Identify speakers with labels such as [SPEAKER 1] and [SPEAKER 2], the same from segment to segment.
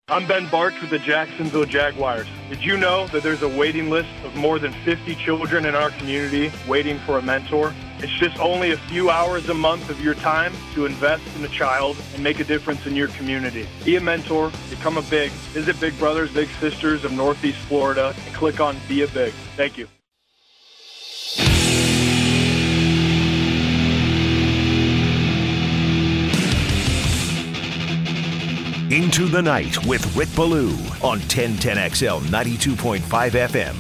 [SPEAKER 1] I'm Ben Barks with the Jacksonville Jaguars. Did you know that there's a waiting list of more than 50 children in our community waiting for a mentor? It's just only a few hours a month of your time to invest in a child and make a difference in your community. Be a mentor, become a big. Visit Big Brothers Big Sisters of Northeast Florida and click on Be a Big. Thank you.
[SPEAKER 2] Into the Night with Rick Ballou on 1010XL 92.5 FM.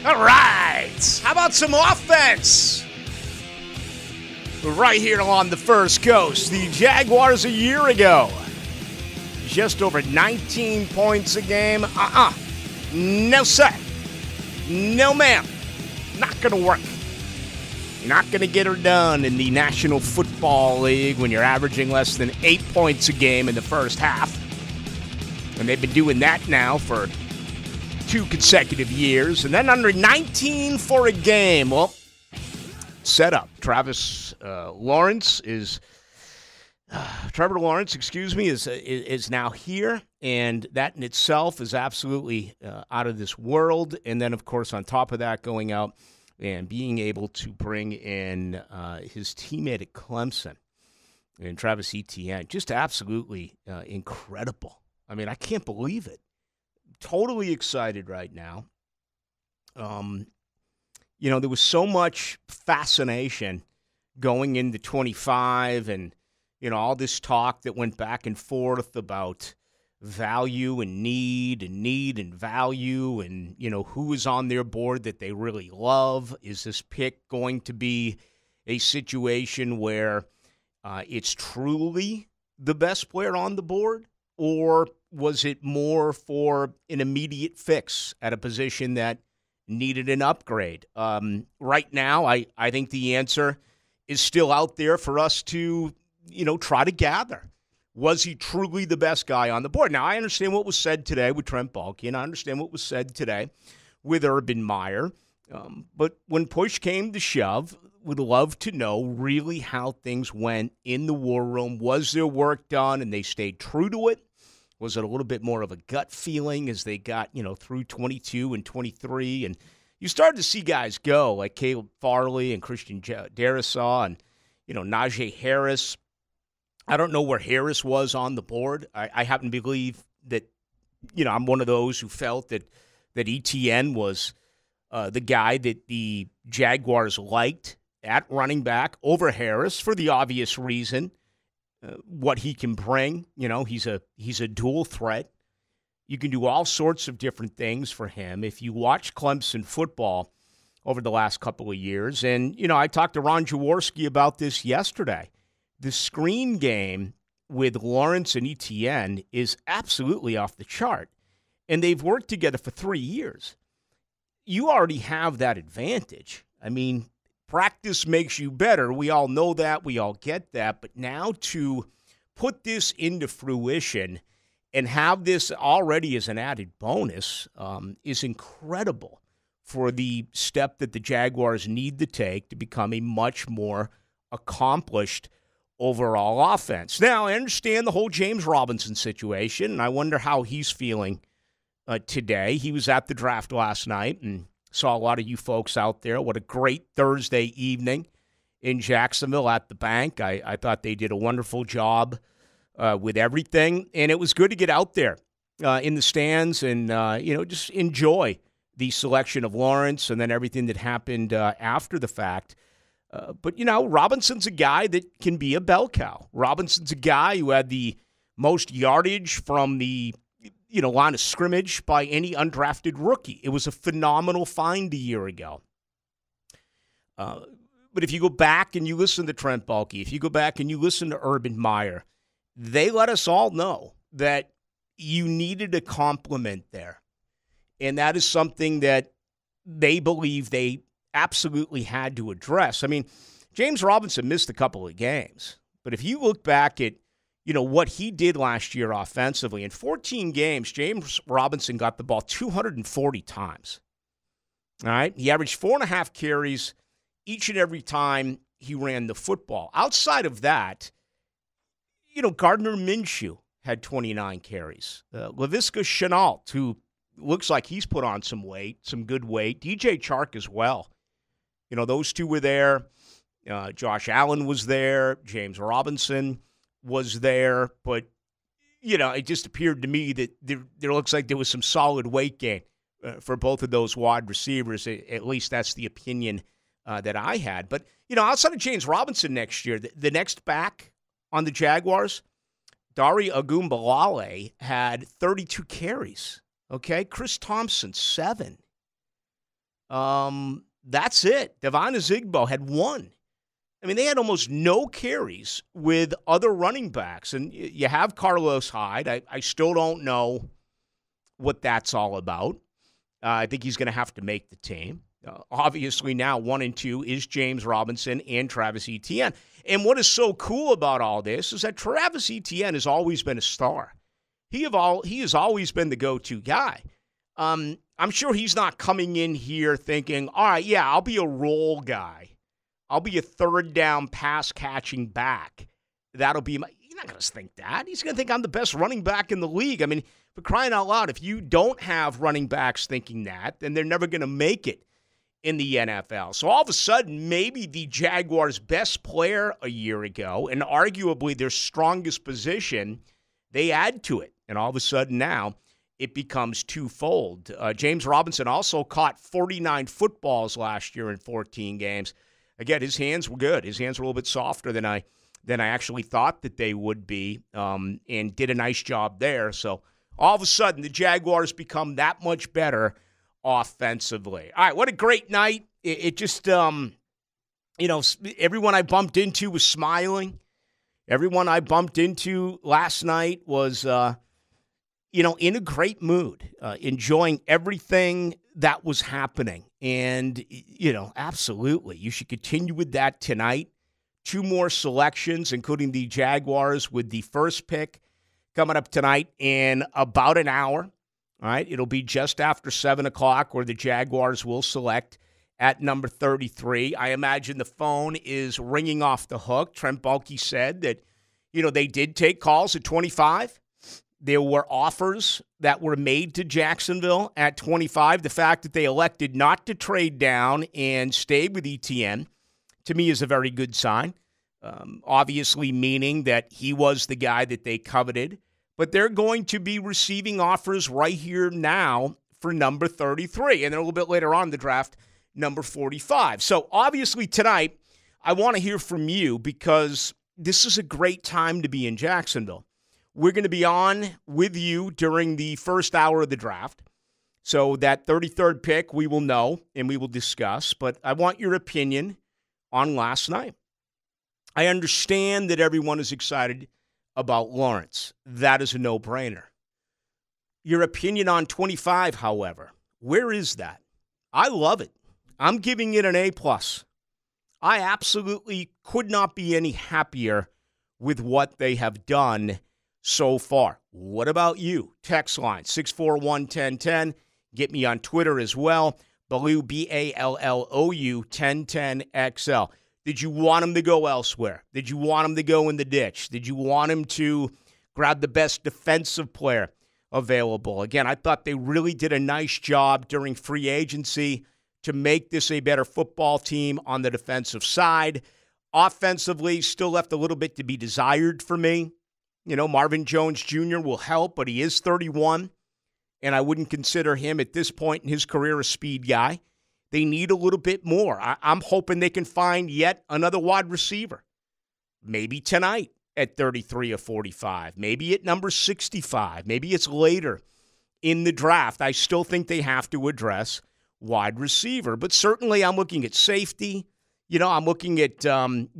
[SPEAKER 3] All right. How about some offense? Right here along the First Coast, the Jaguars a year ago. Just over 19 points a game. No, sir. No, ma'am. Not going to work. You're not going to get her done in the National Football League when you're averaging less than 8 points a game in the first half. And they've been doing that now for 2 consecutive years. And then under 19 for a game. Well, set up. Trevor Lawrence, is now here, and that in itself is absolutely out of this world. And then, of course, on top of that, going out and being able to bring in his teammate at Clemson, and Travis Etienne, just absolutely incredible. I mean, I can't believe it. Totally excited right now. There was so much fascination going into 25 and, all this talk that went back and forth about value and need and value and, who is on their board that they really love. Is this pick going to be a situation where it's truly the best player on the board, or was it more for an immediate fix at a position that needed an upgrade? Right now, I think the answer is still out there for us to try to gather. Was he truly the best guy on the board? Now, I understand what was said today with Trent Baalke, and I understand what was said today with Urban Meyer. But when push came to shove, would love to know really how things went in the war room. Was their work done and they stayed true to it? Was it a little bit more of a gut feeling as they got, through 22 and 23? And you started to see guys go like Caleb Farley and Christian Darrisaw and, Najee Harris. I don't know where Harris was on the board. I happen to believe that, I'm one of those who felt that Etienne was the guy that the Jaguars liked at running back over Harris for the obvious reason, what he can bring. He's a dual threat. You can do all sorts of different things for him. If you watch Clemson football over the last couple of years, and, I talked to Ron Jaworski about this yesterday, the screen game with Lawrence and Etienne is absolutely off the chart. And they've worked together for 3 years. You already have that advantage. I mean, practice makes you better. We all know that. We all get that. But now to put this into fruition and have this already as an added bonus is incredible for the step that the Jaguars need to take to become a much more accomplished overall offense. Now, I understand the whole James Robinson situation, and I wonder how he's feeling today. He was at the draft last night and saw a lot of you folks out there. What a great Thursday evening in Jacksonville at the bank. I thought they did a wonderful job with everything, and it was good to get out there in the stands and, just enjoy the selection of Lawrence and then everything that happened after the fact. But, Robinson's a guy that can be a bell cow. Robinson's a guy who had the most yardage from the, line of scrimmage by any undrafted rookie. It was a phenomenal find a year ago. But if you go back and you listen to Trent Baalke, if you go back and you listen to Urban Meyer, they let us all know that you needed a complement there. And that is something that they believe they absolutely had to address. I mean, James Robinson missed a couple of games. But if you look back at what he did last year offensively. In 14 games, James Robinson got the ball 240 times. All right? He averaged 4.5 carries each and every time he ran the football. Outside of that, Gardner Minshew had 29 carries. Laviska Shenault, who looks like he's put on some weight, some good weight. DJ Chark as well. Those two were there. Josh Allen was there. James Robinson was there. But, it just appeared to me that there looks like there was some solid weight gain for both of those wide receivers. At least that's the opinion that I had. But, outside of James Robinson next year, the next back on the Jaguars, Dare Ogunbowale had 32 carries. Okay, Chris Thompson, 7. That's it. Devon Azigbo had 1. I mean, they had almost no carries with other running backs. And you have Carlos Hyde. I still don't know what that's all about. I think he's going to have to make the team. Obviously, now 1 and 2 is James Robinson and Travis Etienne. And what is so cool about all this is that Travis Etienne has always been a star. He has always been the go-to guy. I'm sure he's not coming in here thinking, all right, yeah, I'll be a role guy. I'll be a third down pass catching back. That'll be my. He's not going to think that. He's going to think I'm the best running back in the league. I mean, for crying out loud, if you don't have running backs thinking that, then they're never going to make it in the NFL. So all of a sudden, maybe the Jaguars' best player a year ago, and arguably their strongest position, they add to it. And all of a sudden now, it becomes twofold. James Robinson also caught 49 footballs last year in 14 games. Again, his hands were good. His hands were a little bit softer than I actually thought that they would be, and did a nice job there. So all of a sudden, the Jaguars become that much better offensively. All right, what a great night. It just, everyone I bumped into was smiling. Everyone I bumped into last night was, in a great mood, enjoying everything that was happening. And, absolutely, you should continue with that tonight. 2 more selections, including the Jaguars with the first pick coming up tonight in about an hour. All right, it'll be just after 7 o'clock where the Jaguars will select at number 33. I imagine the phone is ringing off the hook. Trent Baalke said that, they did take calls at 25. There were offers that were made to Jacksonville at 25. The fact that they elected not to trade down and stay with ETN, to me, is a very good sign. Obviously meaning that he was the guy that they coveted. But they're going to be receiving offers right here now for number 33. And then a little bit later on in the draft, number 45. So obviously tonight, I want to hear from you because this is a great time to be in Jacksonville. We're going to be on with you during the first hour of the draft. So that 33rd pick, we will know and we will discuss. But I want your opinion on last night. I understand that everyone is excited about Lawrence. That is a no-brainer. Your opinion on 25, however, where is that? I love it. I'm giving it an A+. I absolutely could not be any happier with what they have done so far. What about you? Text line 641-1010. Get me on Twitter as well. Ballou, Ballou, 1010XL. Did you want him to go elsewhere? Did you want him to go in the ditch? Did you want him to grab the best defensive player available? Again, I thought they really did a nice job during free agency to make this a better football team on the defensive side. Offensively, still left a little bit to be desired for me. Marvin Jones Jr. will help, but he is 31, and I wouldn't consider him at this point in his career a speed guy. They need a little bit more. I'm hoping they can find yet another wide receiver. Maybe tonight at 33 or 45. Maybe at number 65. Maybe it's later in the draft. I still think they have to address wide receiver. But certainly I'm looking at safety. I'm looking at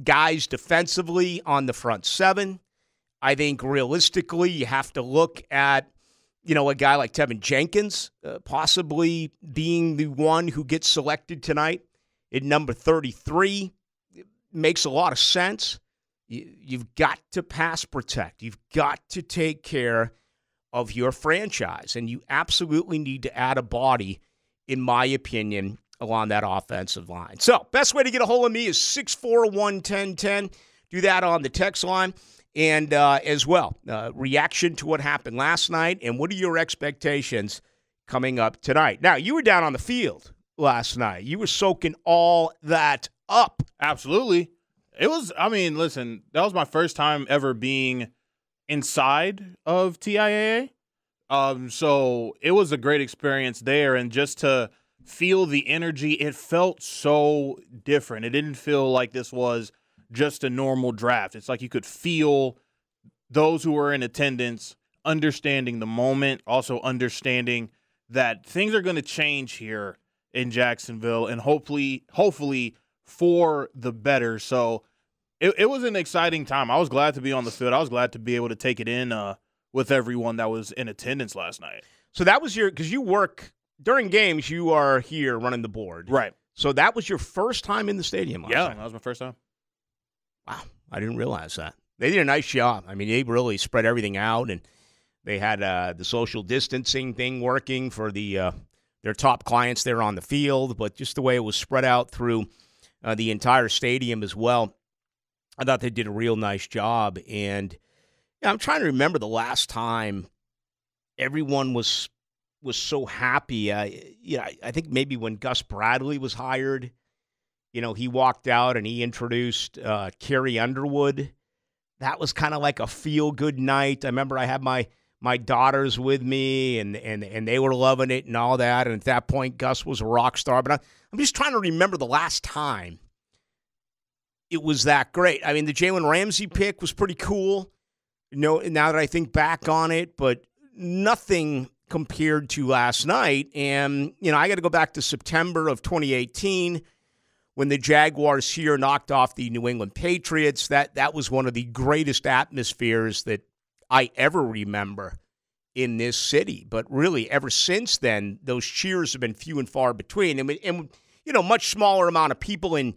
[SPEAKER 3] guys defensively on the front 7. I think realistically you have to look at a guy like Tevin Jenkins possibly being the one who gets selected tonight at number 33. It makes a lot of sense. You've got to pass protect. You've got to take care of your franchise, and you absolutely need to add a body, in my opinion, along that offensive line. So, best way to get a hold of me is 641-1010. Do that on the text line. And as well, reaction to what happened last night, and what are your expectations coming up tonight? Now, you were down on the field last night. You were soaking all that up.
[SPEAKER 4] Absolutely. It was, listen, that was my first time ever being inside of TIAA. So it was a great experience there, and just to feel the energy, it felt so different. It didn't feel like this was just a normal draft. It's like you could feel those who were in attendance understanding the moment, also understanding that things are going to change here in Jacksonville, and hopefully for the better. So it was an exciting time. I was glad to be on the field. I was glad to be able to take it in with everyone that was in attendance last night.
[SPEAKER 3] So that was because you work during games, you are here running the board.
[SPEAKER 4] Right.
[SPEAKER 3] So that was your first time in the stadium last night?
[SPEAKER 4] Yeah, that was my first time.
[SPEAKER 3] Wow, I didn't realize that. They did a nice job. I mean, they really spread everything out, and they had the social distancing thing working for their top clients there on the field, but just the way it was spread out through the entire stadium as well, I thought they did a real nice job. And I'm trying to remember the last time everyone was so happy. I think maybe when Gus Bradley was hired, he walked out and he introduced Carrie Underwood. That was kind of like a feel-good night. I remember I had my daughters with me, and they were loving it and all that. And at that point, Gus was a rock star. But I'm just trying to remember the last time it was that great. I mean, the Jalen Ramsey pick was pretty cool, now that I think back on it, but nothing compared to last night. And, I got to go back to September of 2018 when the Jaguars here knocked off the New England Patriots. That was one of the greatest atmospheres that I ever remember in this city. But really, ever since then, those cheers have been few and far between. And much smaller amount of people in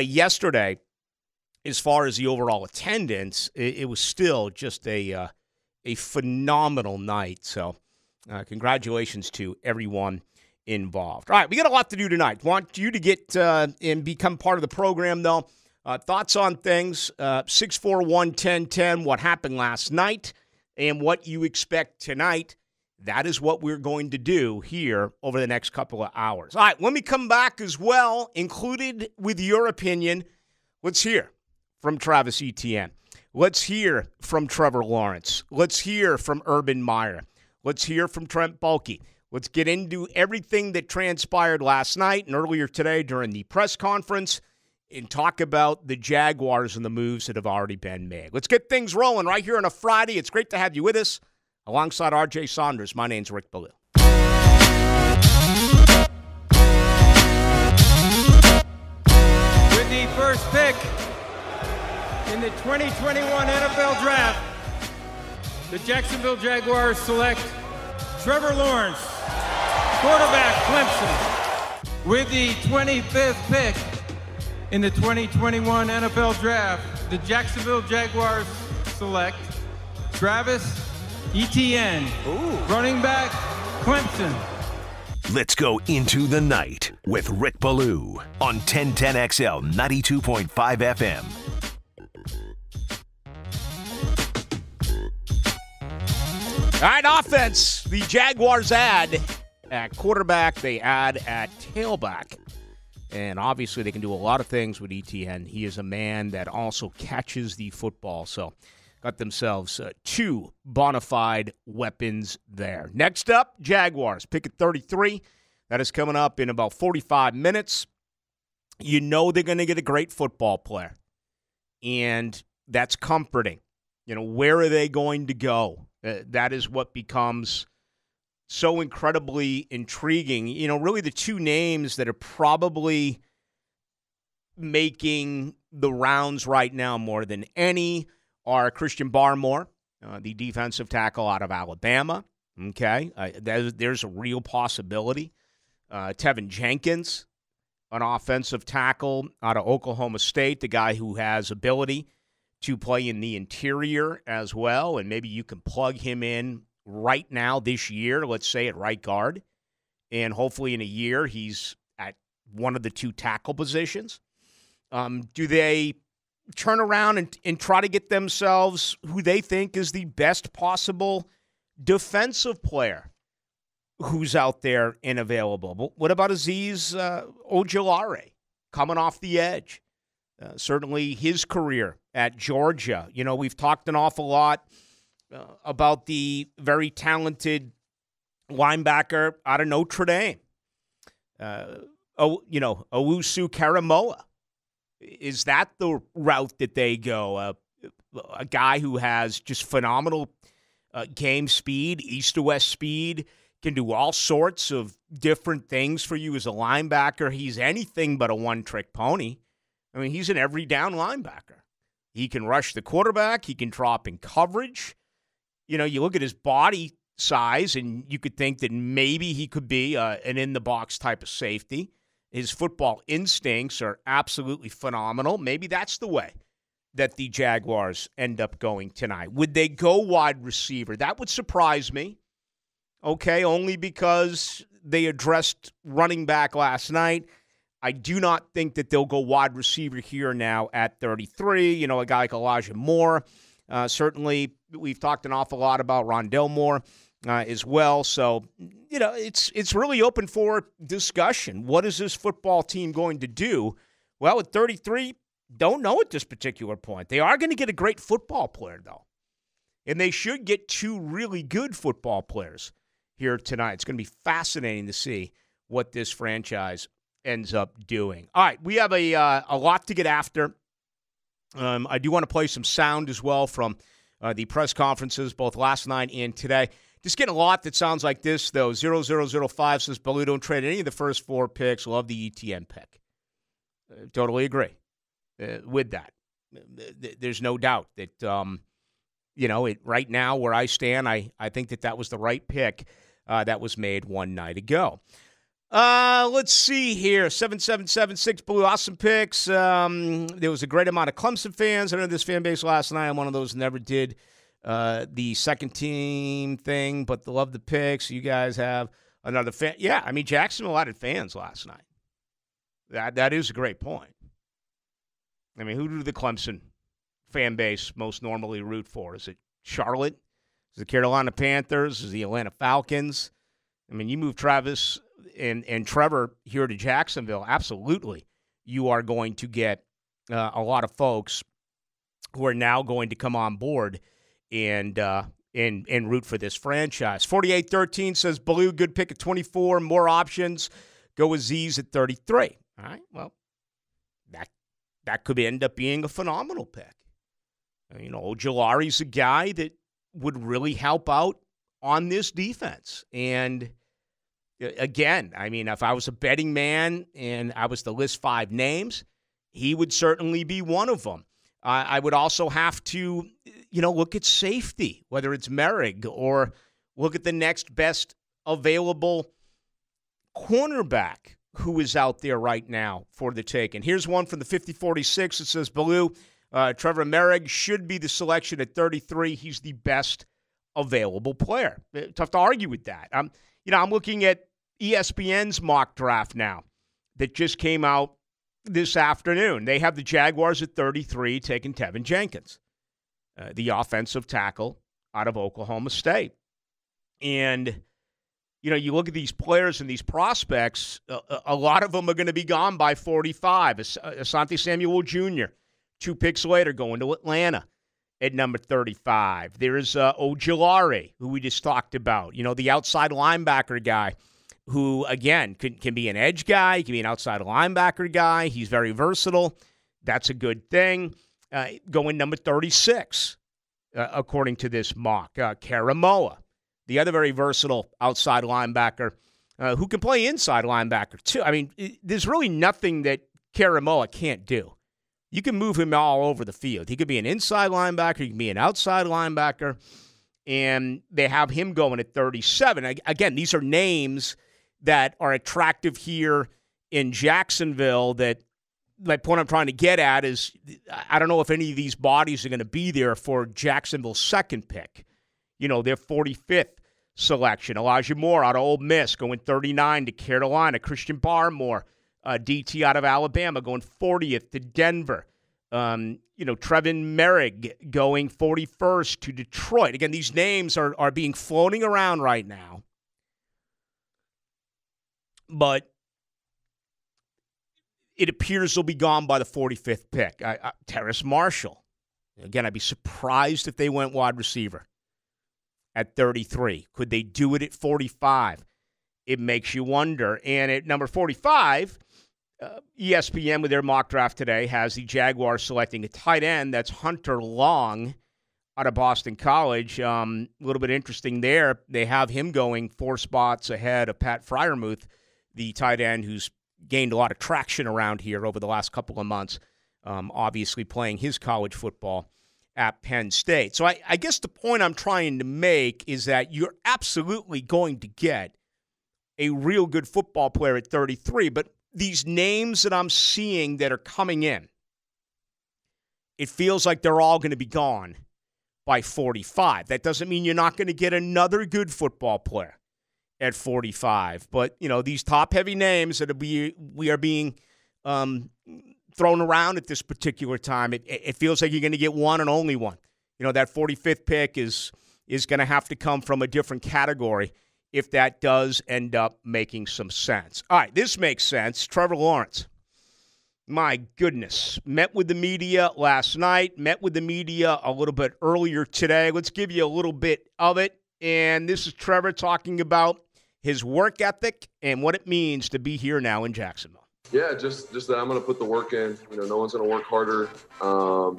[SPEAKER 3] yesterday as far as the overall attendance. It was still just a phenomenal night. So congratulations to everyone involved. All right, we got a lot to do tonight. Want you to get and become part of the program, though. Thoughts on things, 641-1010, what happened last night and what you expect tonight. That is what we're going to do here over the next couple of hours. All right, when we come back as well, included with your opinion, let's hear from Travis Etienne. Let's hear from Trevor Lawrence. Let's hear from Urban Meyer. Let's hear from Trent Baalke. Let's get into everything that transpired last night and earlier today during the press conference and talk about the Jaguars and the moves that have already been made. Let's get things rolling right here on a Friday. It's great to have you with us. Alongside R.J. Saunders, my name's Rick Ballou.
[SPEAKER 5] With the first pick in the 2021 NFL Draft, the Jacksonville Jaguars select Trevor Lawrence, quarterback, Clemson. With the 25th pick in the 2021 NFL Draft, the Jacksonville Jaguars select Travis Etienne, running back, Clemson.
[SPEAKER 2] Let's go into the night with Rick Ballou on 1010XL 92.5 FM.
[SPEAKER 3] All right, offense. The Jaguars add at quarterback. They add at tailback. And obviously they can do a lot of things with Etienne. He is a man that also catches the football. So got themselves two bona fide weapons there. Next up, Jaguars. Pick at 33. That is coming up in about 45 minutes. You know they're going to get a great football player. And that's comforting. Where are they going to go? That is what becomes so incredibly intriguing. Really the two names that are probably making the rounds right now more than any are Christian Barmore, the defensive tackle out of Alabama. Okay, there's a real possibility. Tevin Jenkins, an offensive tackle out of Oklahoma State, the guy who has ability to play in the interior as well, and maybe you can plug him in right now this year, let's say at right guard, and hopefully in a year he's at one of the two tackle positions. Do they turn around and try to get themselves who they think is the best possible defensive player who's out there and available? But what about Azeez Ojulari coming off the edge? Certainly his career at Georgia. You know, we've talked an awful lot about the very talented linebacker out of Notre Dame. Owusu Karamoa. Is that the route that they go? A guy who has just phenomenal game speed, east-to-west speed, can do all sorts of different things for you as a linebacker. He's anything but a one-trick pony. I mean, he's an every-down linebacker. He can rush the quarterback. He can drop in coverage. You know, you look at his body size, and you could think that maybe he could be an in-the-box type of safety. His football instincts are absolutely phenomenal. Maybe that's the way that the Jaguars end up going tonight. Would they go wide receiver? That would surprise me. Okay, only because they addressed running back last night. I do not think that they'll go wide receiver here now at 33. You know, a guy like Elijah Moore. Certainly, we've talked an awful lot about Rondell Moore as well. So, you know, it's really open for discussion. What is this football team going to do? Well, at 33, don't know at this particular point. They are going to get a great football player, though. And they should get two really good football players here tonight. It's going to be fascinating to see what this franchise ends up doing. All right, we have a lot to get after. I do want to play some sound as well from the press conferences, both last night and today. Just getting a lot that sounds like this, though. 0005 says, Baloo, don't trade any of the first four picks. Love the ETN pick. Totally agree with that. There's no doubt that, right now where I stand, I think that was the right pick that was made one night ago. Let's see here. 7776 Blue, awesome picks. There was a great amount of Clemson fans under this fan base last night. I'm one of those who never did the second team thing, but love the picks. You guys have another fan. Yeah, I mean, Jacksonville added fans last night. That is a great point. I mean, who do the Clemson fan base most normally root for? Is it Charlotte? Is it the Carolina Panthers? Is it the Atlanta Falcons? I mean, you move Travis and Trevor here to Jacksonville, absolutely. You are going to get a lot of folks who are now going to come on board and root for this franchise. 4813 says, Baloo, good pick at 24, more options. Go with Z's at 33. All right, well, that could end up being a phenomenal pick. You know, Ojulari's a guy that would really help out on this defense. And again, I mean, if I was a betting man and I was to list 5 names, he would certainly be one of them. I would also have to, look at safety, whether it's Merrick or look at the next best available cornerback who is out there right now for the take. And here's one from the 5046. It says, Baloo, Trevor Merrick should be the selection at 33. He's the best available player. Tough to argue with that. I'm looking at ESPN's mock draft now that just came out this afternoon. They have the Jaguars at 33 taking Tevin Jenkins, the offensive tackle out of Oklahoma State. And, you look at these players and these prospects, a lot of them are going to be gone by 45. Asante Samuel Jr., 2 picks later, going to Atlanta at number 35. There's Ojulari, who we just talked about, the outside linebacker guy who, again, can be an edge guy, can be an outside linebacker guy. He's very versatile. That's a good thing. Going number 36, according to this mock. Karamoa, the other very versatile outside linebacker who can play inside linebacker, too. I mean, there's really nothing that Karamoa can't do. You can move him all over the field. He could be an inside linebacker. He can be an outside linebacker. And they have him going at 37. Again, these are names that are attractive here in Jacksonville that, my point I'm trying to get at is I don't know if any of these bodies are going to be there for Jacksonville's second pick. You know, their 45th selection. Elijah Moore out of Ole Miss going 39 to Carolina. Christian Barmore, DT out of Alabama, going 40th to Denver. Trevin Merrick going 41st to Detroit. Again, these names are being floating around right now. But it appears they'll be gone by the 45th pick. Terrace Marshall. Again, I'd be surprised if they went wide receiver at 33. Could they do it at 45? It makes you wonder. And at number 45, ESPN with their mock draft today has the Jaguars selecting a tight end. That's Hunter Long out of Boston College. A little bit interesting there. They have him going 4 spots ahead of Pat Freiermuth, the tight end who's gained a lot of traction around here over the last couple of months, obviously playing his college football at Penn State. So I guess the point I'm trying to make is that you're absolutely going to get a real good football player at 33, but these names that I'm seeing that are coming in, it feels like they're all going to be gone by 45. That doesn't mean you're not going to get another good football player at 45. But, these top-heavy names that we are being thrown around at this particular time, it feels like you're going to get one and only one. That 45th pick is going to have to come from a different category if that does end up making some sense. All right, this makes sense. Trevor Lawrence. My goodness. Met with the media last night, met with the media a little bit earlier today. Let's give you a little bit of it. And this is Trevor talking about his work ethic and what it means to be here now in Jacksonville.
[SPEAKER 6] Yeah, just that I'm going to put the work in. No one's going to work harder. I know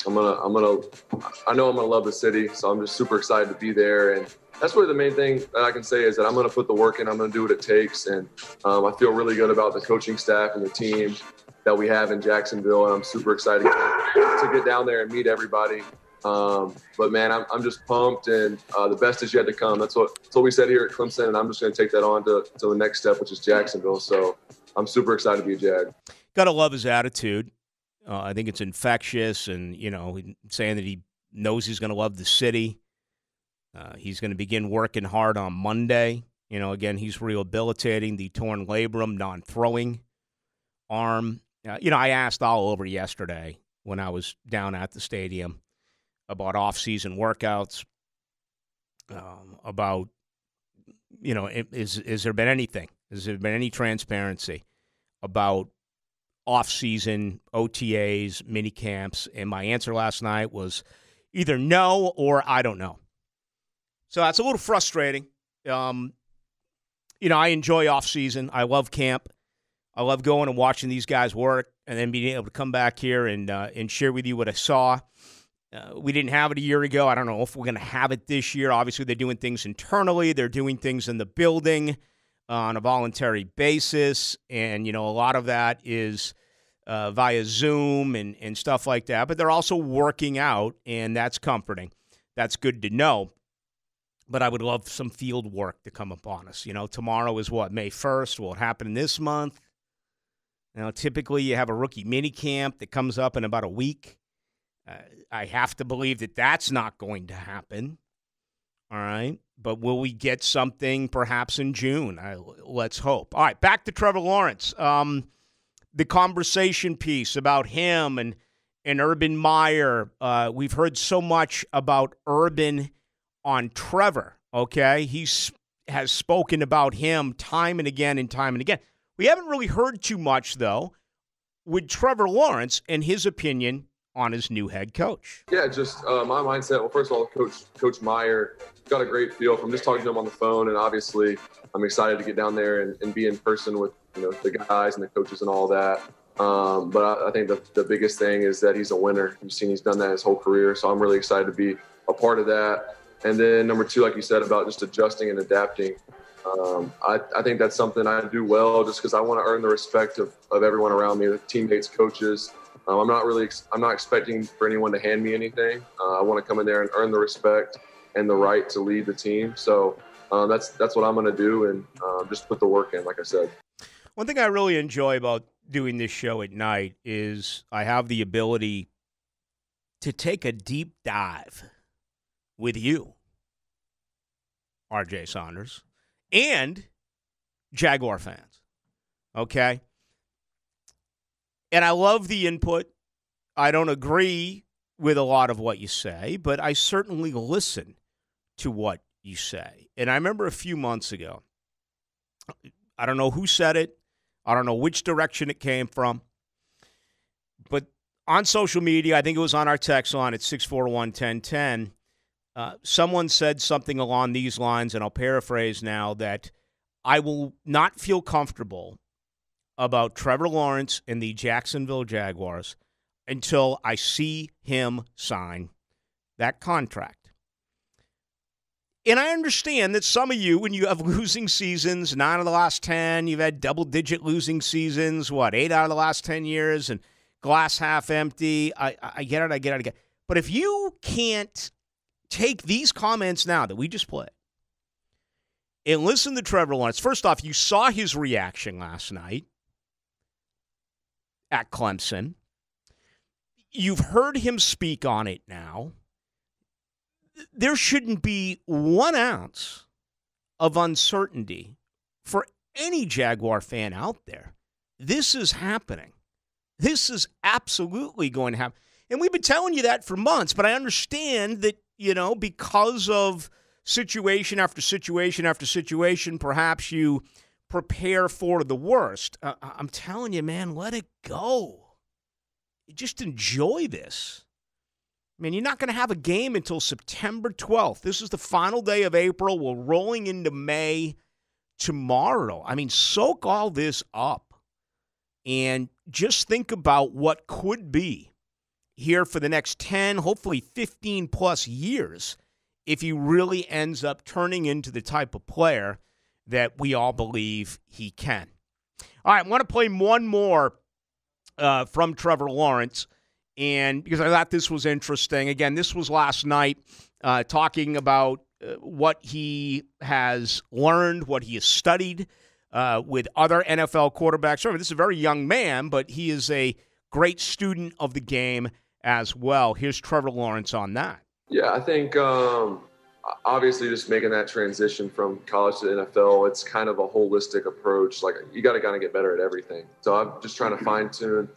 [SPEAKER 6] I'm going to love the city, so I'm just super excited to be there. And that's really the main thing that I can say is that I'm going to put the work in. I'm going to do what it takes. And I feel really good about the coaching staff and the team that we have in Jacksonville. And I'm super excited to get down there and meet everybody. But man, I'm just pumped, and the best is yet to come. That's what we said here at Clemson, and I'm just going to take that on to the next step, which is Jacksonville. So I'm super excited to be a Jag.
[SPEAKER 3] Got to love his attitude. I think it's infectious, and saying that he knows he's going to love the city. He's going to begin working hard on Monday. Again, he's rehabilitating the torn labrum, non-throwing arm. I asked all over yesterday when I was down at the stadium about off-season workouts, about, is there been anything? Has there been any transparency about off-season OTAs, mini camps? And my answer last night was either no or I don't know. So that's a little frustrating. I enjoy off-season. I love camp. I love going and watching these guys work and then being able to come back here and share with you what I saw. We didn't have it a year ago. I don't know if we're going to have it this year. Obviously, they're doing things internally. They're doing things in the building on a voluntary basis. And, a lot of that is via Zoom and stuff like that. But they're also working out, and that's comforting. That's good to know. But I would love some field work to come upon us. Tomorrow is what, May 1st? Will it happen this month? Typically you have a rookie mini camp that comes up in about a week. I have to believe that that's not going to happen. All right. But will we get something perhaps in June? Let's hope. All right. Back to Trevor Lawrence. The conversation piece about him and Urban Meyer. We've heard so much about Urban on Trevor. Okay. He has spoken about him time and again and time and again. We haven't really heard too much, though, with Trevor Lawrence and his opinion on his new head coach.
[SPEAKER 6] Yeah, just my mindset. Well, first of all, Coach Meyer, got a great feel from just talking to him on the phone, and obviously I'm excited to get down there and be in person with the guys and the coaches and all that. But I think the biggest thing is that he's a winner. You've seen he's done that his whole career, so I'm really excited to be a part of that. And then number two, like you said, about just adjusting and adapting. I think that's something I do well just because I want to earn the respect of everyone around me, the teammates, coaches. I'm not expecting for anyone to hand me anything. I want to come in there and earn the respect and the right to lead the team. So that's what I'm going to do and just put the work in, like I said.
[SPEAKER 3] One thing I really enjoy about doing this show at night is I have the ability to take a deep dive with you, RJ Saunders, and Jaguar fans. Okay? And I love the input. I don't agree with a lot of what you say, but I certainly listen to what you say. And I remember a few months ago, I don't know who said it. I don't know which direction it came from. But on social media, I think it was on our text line at 641-1010, someone said something along these lines, and I'll paraphrase now, that I will not feel comfortable about Trevor Lawrence and the Jacksonville Jaguars until I see him sign that contract. And I understand that some of you, when you have losing seasons, 9 of the last 10, you've had double-digit losing seasons, 8 out of the last 10 years, and glass half empty. I get it. But if you can't take these comments now that we just played and listen to Trevor Lawrence, first off, you saw his reaction last night at Clemson. You've heard him speak on it now. There shouldn't be 1 ounce of uncertainty for any Jaguar fan out there. This is happening. This is absolutely going to happen. And we've been telling you that for months, but I understand that, because of situation after situation after situation, perhaps you prepare for the worst. I'm telling you, man, let it go. Just enjoy this. I mean, you're not going to have a game until September 12th. This is the final day of April. We're rolling into May tomorrow. I mean, soak all this up and just think about what could be here for the next 10, hopefully 15-plus years if he really ends up turning into the type of player that we all believe he can. All right, I want to play one more from Trevor Lawrence. And because I thought this was interesting. Again, this was last night talking about what he has learned, what he has studied with other NFL quarterbacks. Remember, this is a very young man, but he is a great student of the game as well. Here's Trevor Lawrence on that.
[SPEAKER 6] Yeah, I think obviously just making that transition from college to the NFL, it's kind of a holistic approach. Like, you got to kind of get better at everything. So I'm just trying to fine-tune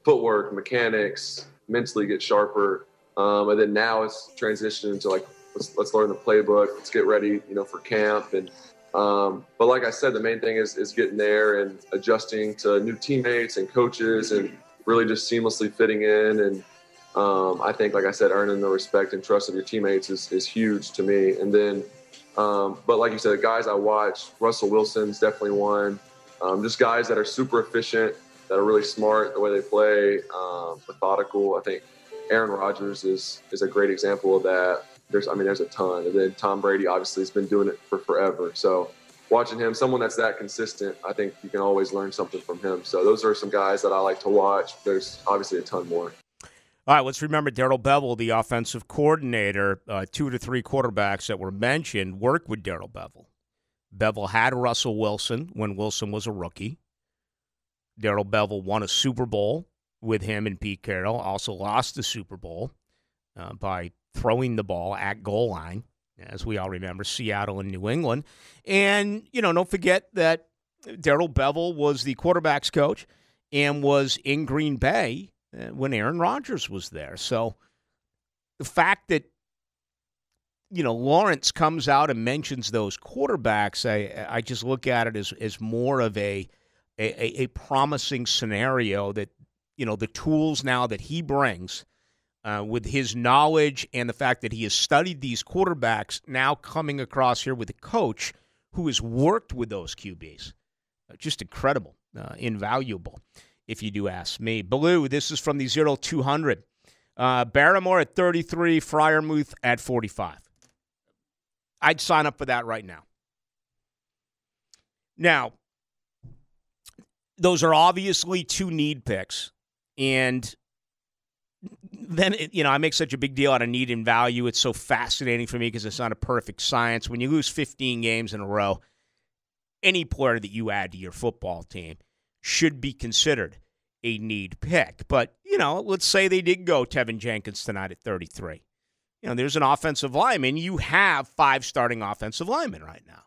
[SPEAKER 6] footwork, mechanics, mentally get sharper. And then now it's transitioning to let's learn the playbook. Let's get ready, for camp. And but like I said, the main thing is getting there and adjusting to new teammates and coaches and really just seamlessly fitting in. And I think, like I said, earning the respect and trust of your teammates is huge to me. And then, but like you said, the guys I watch, Russell Wilson's definitely one. Just guys that are super efficient, that are really smart the way they play, methodical. I think Aaron Rodgers is a great example of that. There's a ton. And then Tom Brady obviously has been doing it for forever. So watching him, someone that's that consistent, I think you can always learn something from him. So those are some guys that I like to watch. There's obviously a ton more.
[SPEAKER 3] All right, let's remember Darrell Bevell, the offensive coordinator. 2 to 3 quarterbacks that were mentioned worked with Darrell Bevell. Bevell had Russell Wilson when Wilson was a rookie. Darrell Bevell won a Super Bowl with him and Pete Carroll. Also lost the Super Bowl by throwing the ball at goal line, as we all remember, Seattle and New England. And, don't forget that Darrell Bevell was the quarterback's coach and was in Green Bay when Aaron Rodgers was there. So the fact that, Lawrence comes out and mentions those quarterbacks, I just look at it as more of a promising scenario that, the tools now that he brings with his knowledge and the fact that he has studied these quarterbacks now coming across here with a coach who has worked with those QBs. Just incredible, invaluable, if you do ask me. Baloo, this is from the 0200. Barrymore at 33, Freiermuth at 45. I'd sign up for that right now. Now, those are obviously 2 need picks. And then, I make such a big deal out of need and value. It's so fascinating for me because it's not a perfect science. When you lose 15 games in a row, any player that you add to your football team should be considered a need pick. But, let's say they did go Tevin Jenkins tonight at 33. There's an offensive lineman. You have 5 starting offensive linemen right now.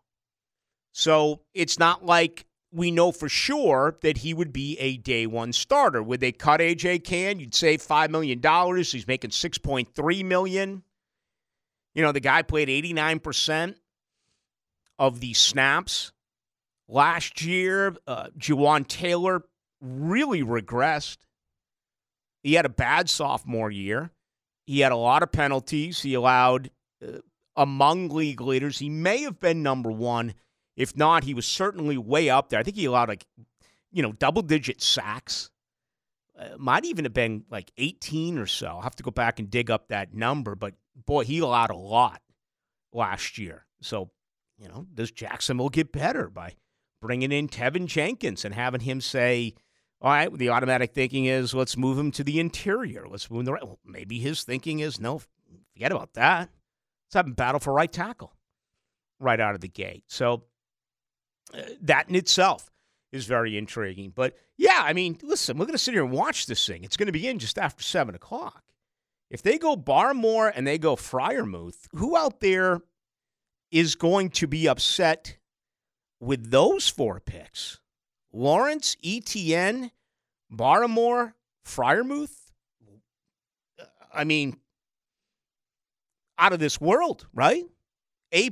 [SPEAKER 3] So it's not like we know for sure that he would be a day one starter. Would they cut A.J. Cann? You'd save $5 million. He's making $6.3 million. The guy played 89% of the snaps last year. Juwan Taylor really regressed. He had a bad sophomore year. He had a lot of penalties. He allowed, among league leaders, he may have been number 1. If not, he was certainly way up there. I think he allowed, double-digit sacks. Might even have been 18 or so. I'll have to go back and dig up that number. But, boy, he allowed a lot last year. So, does Jacksonville get better by bringing in Tevin Jenkins and having him say, all right, the automatic thinking is let's move him to the interior. Let's move him the right. Well, maybe his thinking is, no, forget about that. Let's have him battle for right tackle right out of the gate. So, that in itself is very intriguing. But, yeah, listen, we're going to sit here and watch this thing. It's going to begin just after 7 o'clock. If they go Barmore and they go Freiermuth, who out there is going to be upset with those 4 picks? Lawrence, Etienne, Barmore, Freiermuth? Out of this world, right? A+.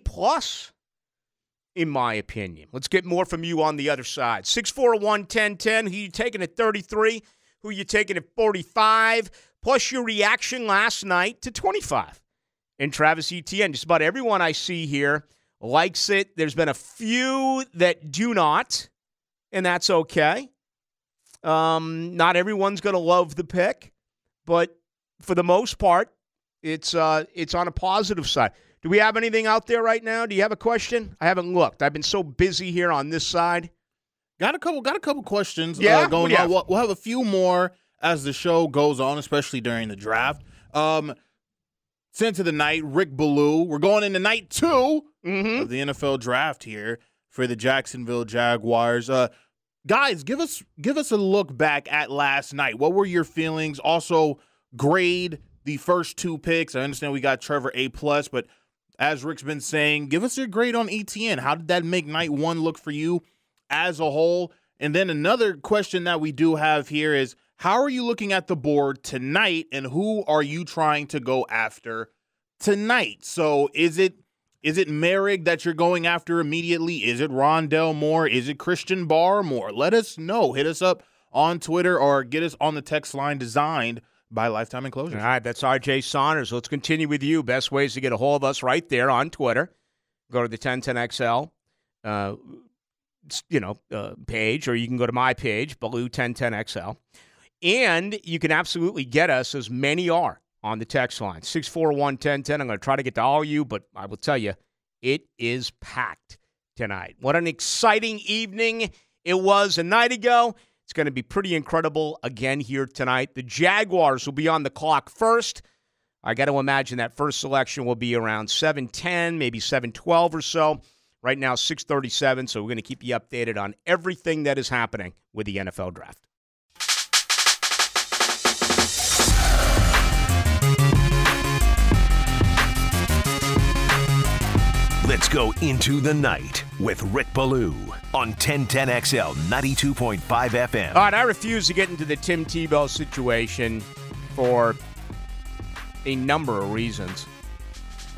[SPEAKER 3] In my opinion. Let's get more from you on the other side. 641-1010. Who you taking at 33? Who you taking at 45? Plus your reaction last night to 25. And Travis Etienne. Just about everyone I see here likes it. There's been a few that do not, and that's okay. Not everyone's going to love the pick, but for the most part, it's on a positive side. Do we have anything out there right now? Do you have a question? I haven't looked. I've been so busy here on this side.
[SPEAKER 4] Got a couple questions
[SPEAKER 3] going
[SPEAKER 4] on. We'll have a few more as the show goes on, especially during the draft. Sent to the night, Rick Ballou. We're going into night 2 of the NFL draft here for the Jacksonville Jaguars. Guys, give us a look back at last night. What were your feelings? Also, grade the first 2 picks. I understand we got Trevor A+, but as Rick's been saying, give us your grade on ETN. How did that make night 1 look for you as a whole? And then another question that we do have here is, how are you looking at the board tonight, and who are you trying to go after tonight? So is it Merrick that you're going after immediately? Is it Rondell Moore? Is it Christian Barmore? Let us know. Hit us up on Twitter or get us on the text line designed by Lifetime Enclosures.
[SPEAKER 3] All right, that's RJ Saunders. Let's continue with you. Best ways to get a hold of us right there on Twitter. Go to the 1010XL page, or you can go to my page, Ballou 1010XL. And you can absolutely get us, as many are, on the text line. 641-1010. I'm going to try to get to all of you, but I will tell you, it is packed tonight. What an exciting evening it was a night ago. It's going to be pretty incredible again here tonight. The Jaguars will be on the clock first. I got to imagine that first selection will be around 7:10, maybe 7:12 or so. Right now, 6:37, so we're going to keep you updated on everything that is happening with the NFL Draft.
[SPEAKER 2] Let's go into the night with Rick Ballou on 1010XL 92.5 FM.
[SPEAKER 3] All right, I refuse to get into the Tim Tebow situation for a number of reasons,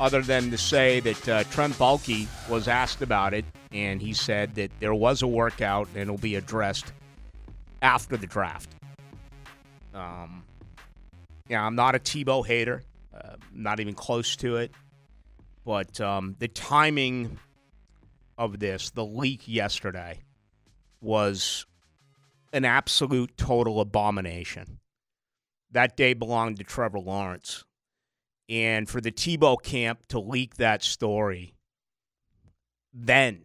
[SPEAKER 3] other than to say that Trent Baalke was asked about it, and he said that there was a workout and it'll be addressed after the draft. I'm not a Tebow hater, not even close to it. But the timing of this, the leak yesterday, was an absolute total abomination. That day belonged to Trevor Lawrence. And for the Tebow camp to leak that story then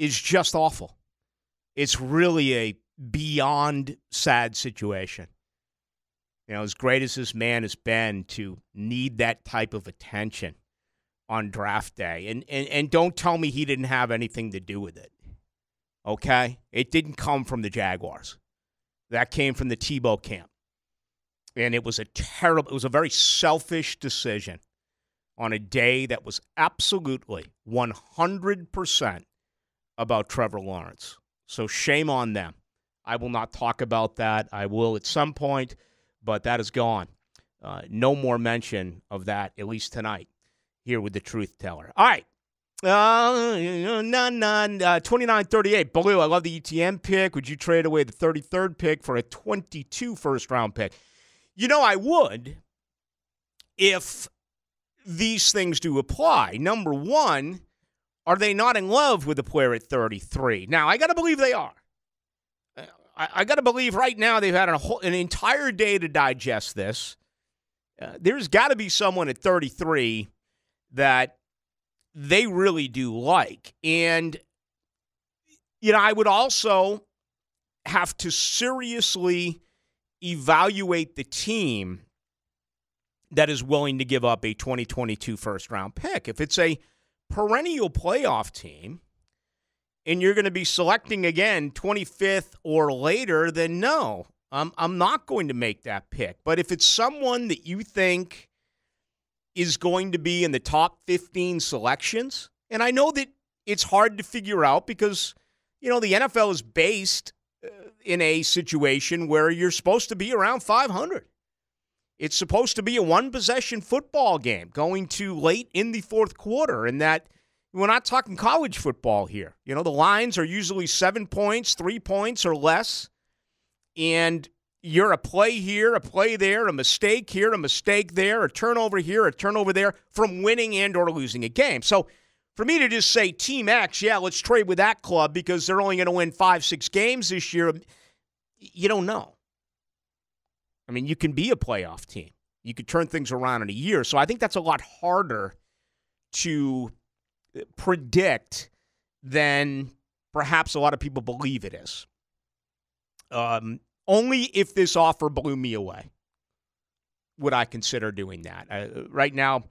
[SPEAKER 3] is just awful. It's really a beyond sad situation. As great as this man has been, to need that type of attention on draft day. And don't tell me he didn't have anything to do with it. Okay? It didn't come from the Jaguars. That came from the Tebow camp. And it was a very selfish decision on a day that was absolutely 100% about Trevor Lawrence. So shame on them. I will not talk about that. I will at some point, but that is gone. No more mention of that, at least tonight, here with the Truth Teller. All right. 29-38. Blue, I love the ETN pick. Would you trade away the 33rd pick for a 22 first-round pick? You know, I would if these things do apply. Number one, are they not in love with the player at 33? Now, I got to believe they are. I got to believe right now they've had an entire day to digest this. There's got to be someone at 33 that they really do like. And, you know, I would also have to seriously evaluate the team that is willing to give up a 2022 first-round pick. If it's a perennial playoff team and you're going to be selecting again 25th or later, then no, I'm not going to make that pick. But if it's someone that you think is going to be in the top 15 selections, and I know that it's hard to figure out because, you know, the NFL is based in a situation where you're supposed to be around 500. It's supposed to be a one-possession football game going to late in the fourth quarter, and that we're not talking college football here. You know, the lines are usually 7 points, 3 points or less, and you're a play here, a play there, a mistake here, a mistake there, a turnover here, a turnover there from winning and or losing a game. So for me to just say Team X, yeah, let's trade with that club because they're only going to win 5-6 games this year, you don't know. I mean, you can be a playoff team. You could turn things around in a year. So I think that's a lot harder to predict than perhaps a lot of people believe it is. Only if this offer blew me away would I consider doing that. Right now,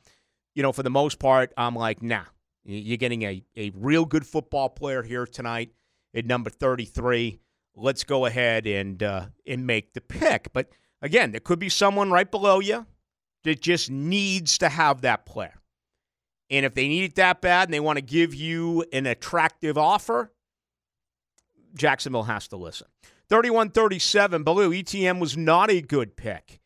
[SPEAKER 3] you know, for the most part, I'm like, nah. You're getting a real good football player here tonight at number 33. Let's go ahead and make the pick. But again, there could be someone right below you that just needs to have that player. And if they need it that bad and they want to give you an attractive offer, Jacksonville has to listen. 31-37, Baloo, ETM was not a good pick.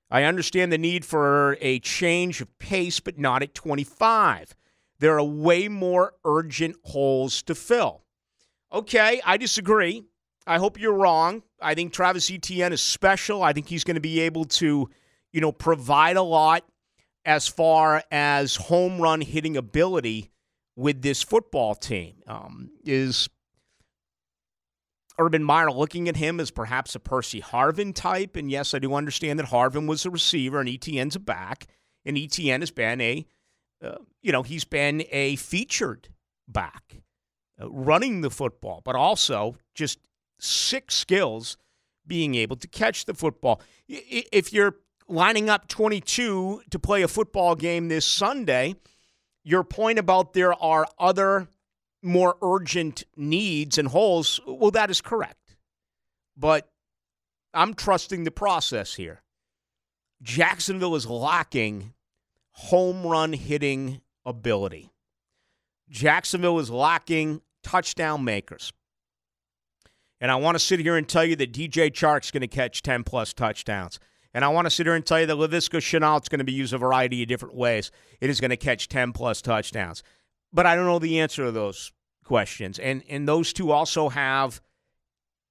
[SPEAKER 3] I understand the need for a change of pace, but not at 25. There are way more urgent holes to fill. Okay, I disagree. I hope you're wrong. I think Travis Etienne is special. I think he's going to be able to, you know, provide a lot as far as home run hitting ability with this football team. Is Urban Meyer looking at him as perhaps a Percy Harvin type? And yes, I do understand that Harvin was a receiver and Etienne's a back, and Etienne has been he's been a featured back, running the football, but also just sick skills being able to catch the football. If you're lining up 22 to play a football game this Sunday, your point about there are other more urgent needs and holes, well, that is correct. But I'm trusting the process here. Jacksonville is lacking home run hitting ability. Jacksonville is lacking touchdown makers. And I want to sit here and tell you that DJ Chark's going to catch 10-plus touchdowns. And I want to sit here and tell you that Laviska Shenault's going to be used a variety of different ways. It is going to catch 10-plus touchdowns. But I don't know the answer to those questions. And those two also have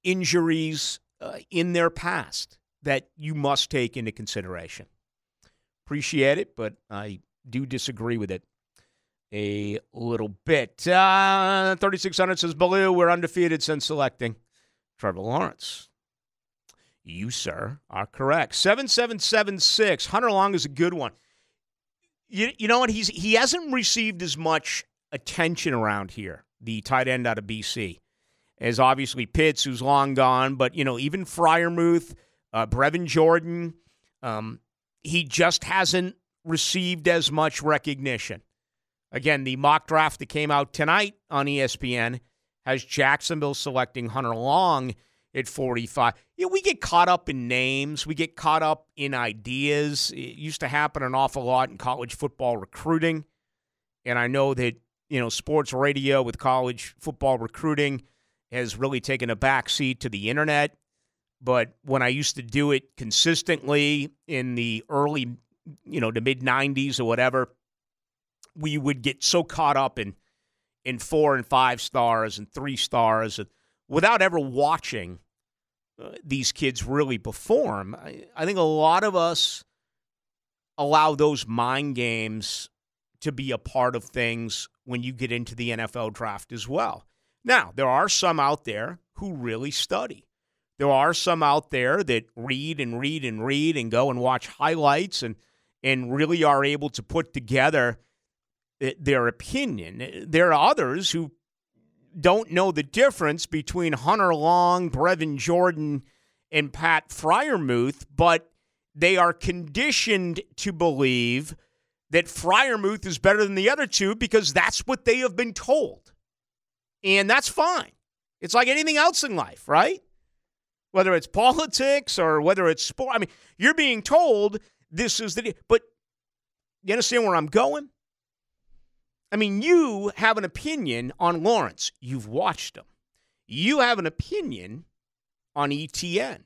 [SPEAKER 3] injuries in their past that you must take into consideration. Appreciate it, but I do disagree with it a little bit. 3600 says, Baloo, we're undefeated since selecting Trevor Lawrence. You, sir, are correct. 7776. Hunter Long is a good one. You know what? He hasn't received as much attention around here, the tight end out of BC, as obviously Pitts, who's long gone, but, you know, even Freiermuth, Brevin Jordan, he just hasn't received as much recognition. Again, the mock draft that came out tonight on ESPN has Jacksonville selecting Hunter Long at 45. We get caught up in names. We get caught up in ideas. It used to happen an awful lot in college football recruiting. And I know that, sports radio with college football recruiting has really taken a backseat to the internet. But when I used to do it consistently in the early, the mid-90s or whatever, we would get so caught up in 4 and 5 stars and 3 stars without ever watching these kids really perform. I think a lot of us allow those mind games to be a part of things when you get into the NFL draft as well. Now, there are some out there who really study. There are some out there that read and go and watch highlights and really are able to put together their opinion. There are others who don't know the difference between Hunter Long, Brevin Jordan, and Pat Freiermuth, but they are conditioned to believe that Freiermuth is better than the other two because that's what they have been told. And that's fine. It's like anything else in life, right? Whether it's politics or whether it's sport. I mean, you're being told this is the... But you understand where I'm going? I mean, you have an opinion on Lawrence. You've watched him. You have an opinion on ETN.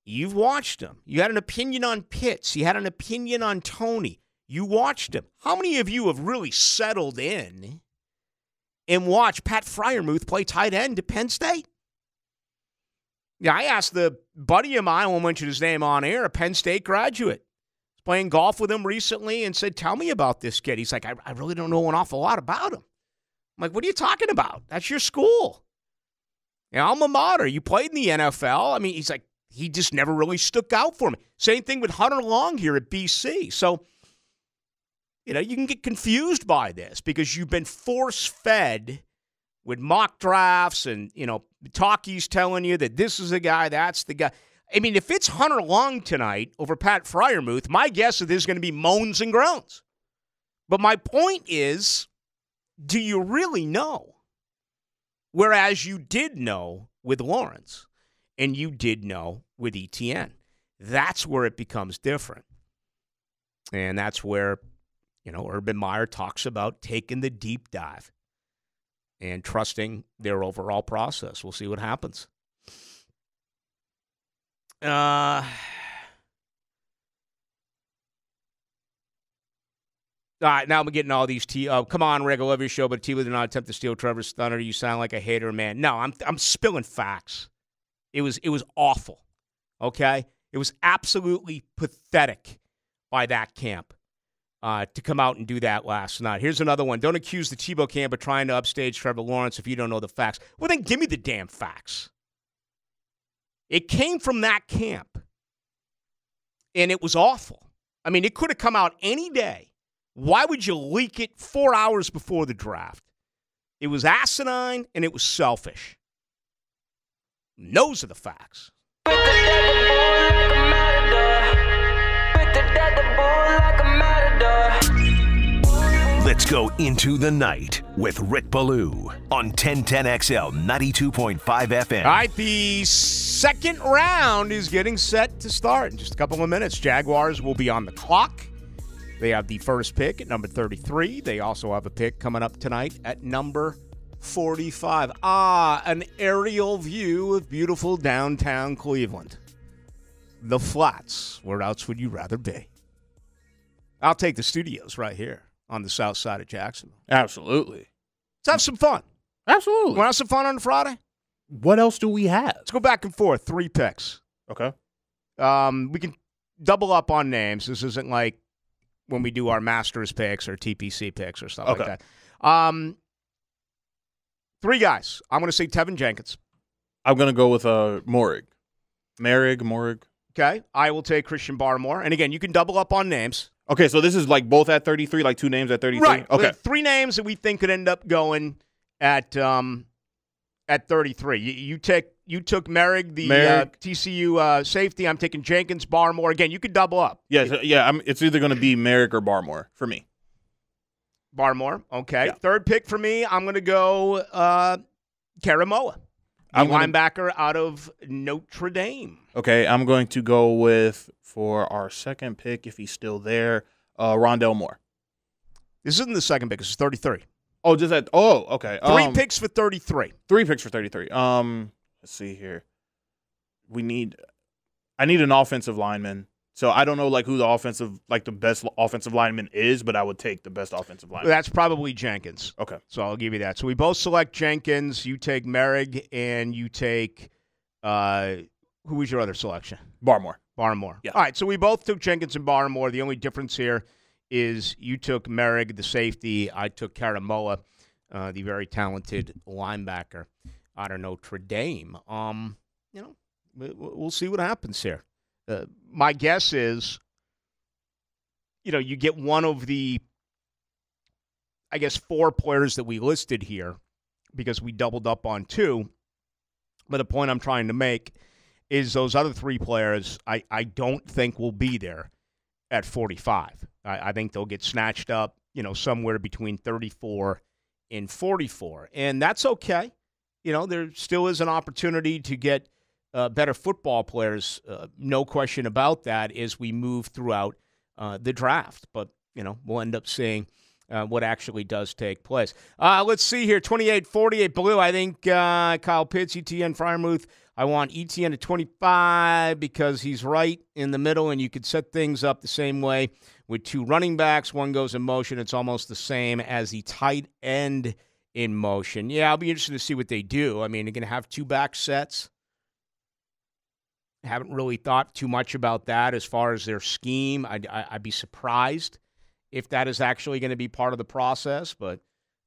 [SPEAKER 3] You've watched him. You had an opinion on Pitts. You had an opinion on Tony. You watched him. How many of you have really settled in and watched Pat Freiermuth play tight end at Penn State? Yeah, I asked the buddy of mine, I won't mention his name on air, a Penn State graduate, playing golf with him recently, and said, tell me about this kid. He's like, I really don't know an awful lot about him. I'm like, what are you talking about? That's your school. Alma mater. You played in the NFL. I mean, he's like, he just never really stuck out for me. Same thing with Hunter Long here at BC. So, you can get confused by this because you've been force-fed with mock drafts and, talkies telling you that this is the guy, that's the guy. I mean, if it's Hunter Long tonight over Pat Freiermuth, my guess is there's going to be moans and groans. But my point is, do you really know? Whereas you did know with Lawrence and you did know with ETN. That's where it becomes different. And that's where, Urban Meyer talks about taking the deep dive and trusting their overall process. We'll see what happens. All right, now I'm getting all these come on, Rick, I love your show, but T did not attempt to steal Trevor's thunder. You sound like a hater, man. No, I'm spilling facts. It was awful. Okay? It was absolutely pathetic by that camp to come out and do that last night. Here's another one. Don't accuse the Tebow camp of trying to upstage Trevor Lawrence if you don't know the facts. Well, then give me the damn facts. It came from that camp, and it was awful. I mean, it could have come out any day. Why would you leak it 4 hours before the draft? It was asinine, and it was selfish. And those are the facts.
[SPEAKER 2] Let's go into the night with Rick Ballou on 1010XL 92.5 FM.
[SPEAKER 3] All right, the second round is getting set to start in just a couple of minutes. Jaguars will be on the clock. They have the first pick at number 33. They also have a pick coming up tonight at number 45. An aerial view of beautiful downtown Cleveland. The Flats. Where else would you rather be? I'll take the studios right here on the south side of Jacksonville.
[SPEAKER 4] Absolutely.
[SPEAKER 3] Let's have some fun.
[SPEAKER 4] Absolutely.
[SPEAKER 3] Want to have some fun on Friday?
[SPEAKER 4] What else do we have?
[SPEAKER 3] Let's go back and forth. 3 picks.
[SPEAKER 4] Okay.
[SPEAKER 3] We can double up on names. This isn't like when we do our Masters picks or TPC picks or stuff like that. 3 guys. I'm going to say Tevin Jenkins.
[SPEAKER 4] I'm going to go with Morig. Morig.
[SPEAKER 3] Okay. I will take Christian Barmore. And again, you can double up on names.
[SPEAKER 4] Okay, so this is like both at 33, like 2 names at 33?
[SPEAKER 3] Right.
[SPEAKER 4] Okay.
[SPEAKER 3] 3 names that we think could end up going at 33. You took Merrick, the TCU safety. I'm taking Jenkins, Barmore. Again, you could double up.
[SPEAKER 4] Yeah, it's either going to be Merrick or Barmore for me.
[SPEAKER 3] Barmore, okay.
[SPEAKER 4] Yeah.
[SPEAKER 3] Third pick for me, I'm going to go Karamoa, the linebacker out of Notre Dame.
[SPEAKER 4] Okay, I'm going to go with, for our second pick, if he's still there, Rondell Moore.
[SPEAKER 3] This isn't the second pick. This is 33.
[SPEAKER 4] Oh, just that. Oh, okay.
[SPEAKER 3] 3 picks for 33.
[SPEAKER 4] 3 picks for 33. Let's see here. I need an offensive lineman. So I don't know who the best offensive lineman is, but I would take the best offensive lineman.
[SPEAKER 3] That's probably Jenkins.
[SPEAKER 4] Okay.
[SPEAKER 3] So I'll give you that. So we both select Jenkins. You take Merrick, and you take who was your other selection?
[SPEAKER 4] Barmore.
[SPEAKER 3] Yeah. All right. So we both took Jenkins and Barmore. The only difference here is you took Merrick, the safety. I took Karamoa, the very talented linebacker out of Notre Dame. We'll see what happens here. My guess is, you get one of the, 4 players that we listed here because we doubled up on 2. But the point I'm trying to make is those other 3 players I don't think will be there at 45. I think they'll get snatched up, somewhere between 34 and 44. And that's okay. There still is an opportunity to get better football players, no question about that, as we move throughout the draft. But, we'll end up seeing what actually does take place. Let's see here, 28-48 blue. I think Kyle Pitts, ETN, Freiermuth. I want ETN at 25 because he's right in the middle, and you could set things up the same way with 2 running backs. One goes in motion. It's almost the same as the tight end in motion. Yeah, I'll be interested to see what they do. I mean, they're going to have 2 back sets. Haven't really thought too much about that as far as their scheme. I'd be surprised if that is actually going to be part of the process. But,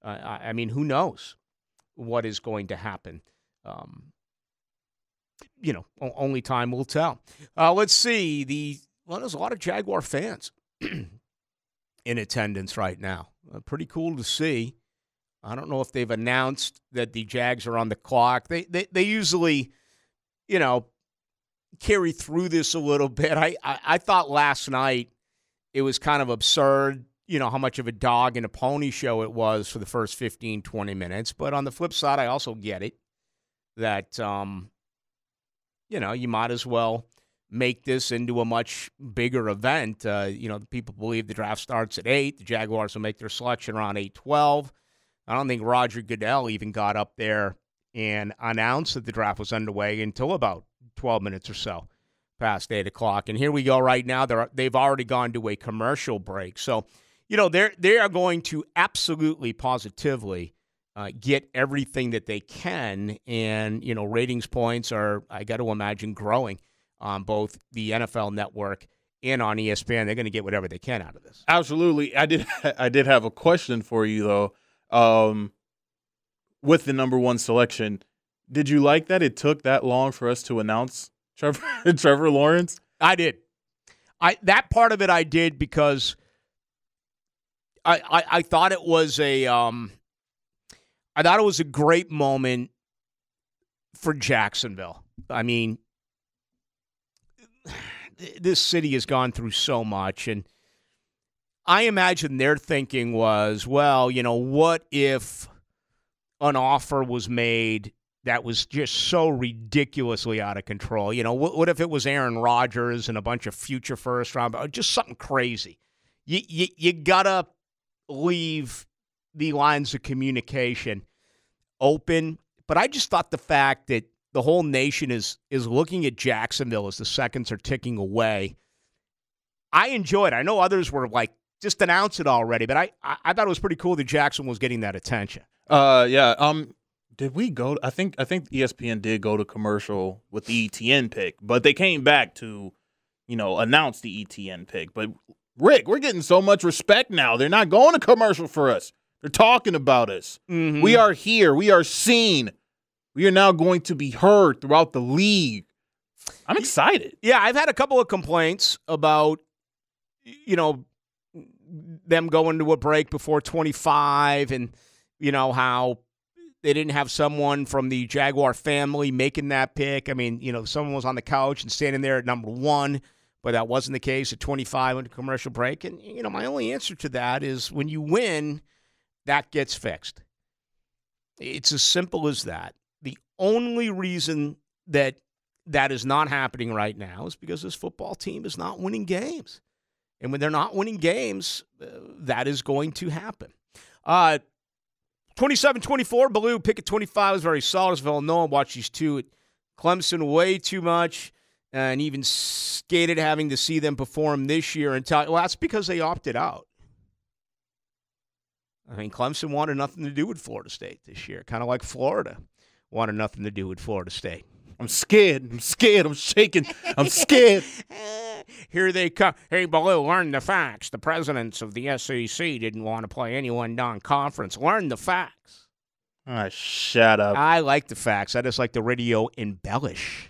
[SPEAKER 3] who knows what is going to happen? Only time will tell. Let's see. There's a lot of Jaguar fans in attendance right now. Pretty cool to see. I don't know if they've announced that the Jags are on the clock. They usually, carry through this a little bit. I thought last night it was kind of absurd, how much of a dog and a pony show it was for the first 15, 20 minutes. But on the flip side, I also get it that, you might as well make this into a much bigger event. People believe the draft starts at 8. The Jaguars will make their selection around 8:12. I don't think Roger Goodell even got up there and announced that the draft was underway until about 12 minutes or so past 8 o'clock. And here we go right now. They've already gone to a commercial break. So, they are going to absolutely, positively get everything that they can. And, ratings points are, I got to imagine, growing on both the NFL Network and on ESPN. They're going to get whatever they can out of this.
[SPEAKER 4] Absolutely. I did have a question for you, though. With the number 1 selection, did you like that it took that long for us to announce Trevor Lawrence?
[SPEAKER 3] I did. That part of it I did because I thought it was a great moment for Jacksonville. I mean, this city has gone through so much, and I imagine their thinking was, well, what if an offer was made that was just so ridiculously out of control? What if it was Aaron Rodgers and a bunch of future first round, just something crazy? You gotta leave the lines of communication open. But I just thought the fact that the whole nation is looking at Jacksonville as the seconds are ticking away, I enjoyed it. I know others were like, just announce it already, but I thought it was pretty cool that Jackson was getting that attention.
[SPEAKER 4] Yeah. Did we go? I think ESPN did go to commercial with the ETN pick, but they came back to, announce the ETN pick. But Rick, we're getting so much respect now. They're not going to commercial for us. They're talking about us. Mm-hmm. We are here. We are seen. We are now going to be heard throughout the league. I'm excited.
[SPEAKER 3] Yeah, I've had a couple of complaints about, them going to a break before 25 and, how they didn't have someone from the Jaguar family making that pick. I mean, someone was on the couch and standing there at number 1 but that wasn't the case at 25 under commercial break. And, my only answer to that is when you win, that gets fixed. It's as simple as that. The only reason that is not happening right now is because this football team is not winning games. And when they're not winning games, that is going to happen. 27-24, Baloo, pick at 25 was very solid. Villanova, watch these two at Clemson way too much, and even skated having to see them perform this year. Well, that's because they opted out. I mean, Clemson wanted nothing to do with Florida State this year, kind of like Florida wanted nothing to do with Florida State.
[SPEAKER 4] I'm scared. I'm shaking. I'm scared.
[SPEAKER 3] Here they come. Hey, Baloo, learn the facts. The presidents of the SEC didn't want to play anyone non-conference. Learn the facts.
[SPEAKER 4] Shut up.
[SPEAKER 3] I like the facts. I just like the radio embellish.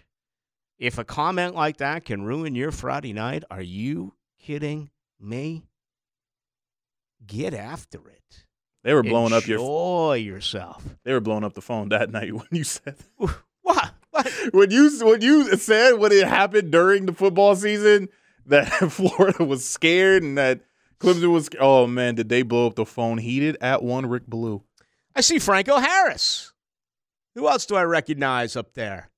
[SPEAKER 3] If a comment like that can ruin your Friday night, are you kidding me? Get after it.
[SPEAKER 4] They were blowing up
[SPEAKER 3] Enjoy yourself.
[SPEAKER 4] They were blowing up the phone that night when you said that.
[SPEAKER 3] What?
[SPEAKER 4] When you said when it happened during the football season that Florida was scared and that Clemson was, oh man, did they blow up the phone? Heated at one Rick Ballou.
[SPEAKER 3] I see Franco Harris. Who else do I recognize up there?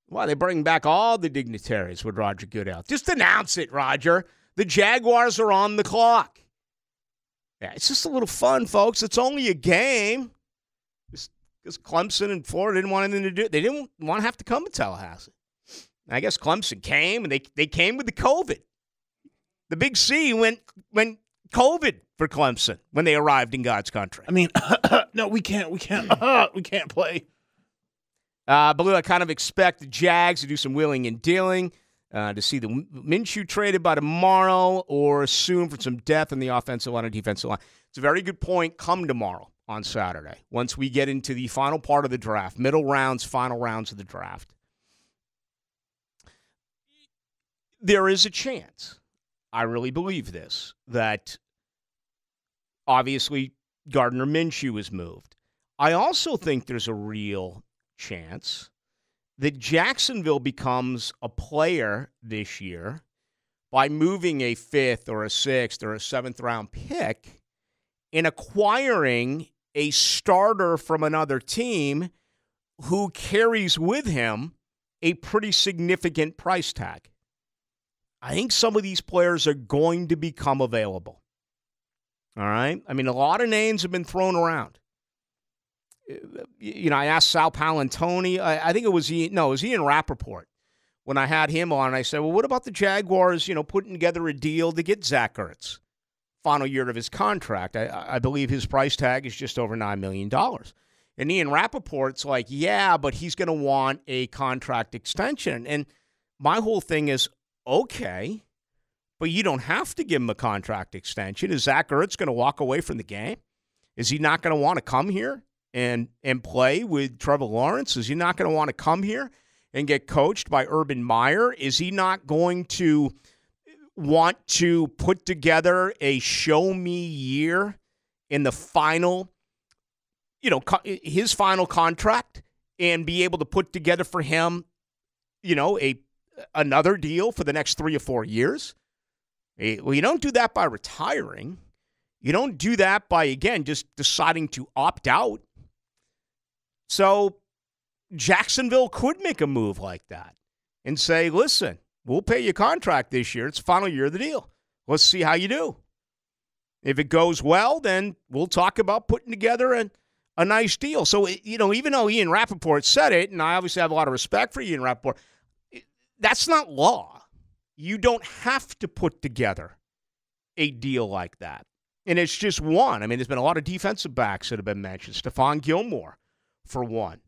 [SPEAKER 3] Why, they bring back all the dignitaries with Roger Goodell. Just announce it, Roger. The Jaguars are on the clock. Yeah, it's just a little fun, folks. It's only a game. Because Clemson and Florida didn't want anything to do. They didn't want to have to come to Tallahassee. I guess Clemson came, and they came with the COVID. The Big C went COVID for Clemson when they arrived in God's country.
[SPEAKER 4] I mean, no, we can't play.
[SPEAKER 3] Baloo, I kind of expect the Jags to do some wheeling and dealing, to see the Minshew traded by tomorrow or soon for some depth in the offensive line and defensive line. It's a very good point. Come tomorrow on Saturday, once we get into the final part of the draft, middle rounds, final rounds of the draft. There is a chance, I really believe this, that obviously Gardner Minshew is moved. I also think there's a real chance that Jacksonville becomes a player this year by moving a 5th or a 6th or a 7th round pick in acquiring a starter from another team who carries with him a pretty significant price tag. I think some of these players are going to become available. All right? I mean, a lot of names have been thrown around. I asked Sal Palantoni. I think it was Ian Rappaport. When I had him on, I said, well, what about the Jaguars, putting together a deal to get Zach Ertz? Final year of his contract. I believe his price tag is just over $9 million. And Ian Rappaport's like, yeah, but he's going to want a contract extension. And my whole thing is, okay, but you don't have to give him a contract extension. Is Zach Ertz going to walk away from the game? Is he not going to want to come here and play with Trevor Lawrence? Is he not going to want to come here and get coached by Urban Meyer? Is he not going to want to put together a show-me year in the final, his final contract and be able to put together for him, another deal for the next 3 or 4 years? Well, you don't do that by retiring. You don't do that by, again, just deciding to opt out. So Jacksonville could make a move like that and say, listen, we'll pay you a contract this year. It's the final year of the deal. Let's see how you do. If it goes well, then we'll talk about putting together a nice deal. So, even though Ian Rappaport said it, and I obviously have a lot of respect for Ian Rappaport, that's not law. You don't have to put together a deal like that. And it's just one. I mean, there's been a lot of defensive backs that have been mentioned. Stephon Gilmore, for one.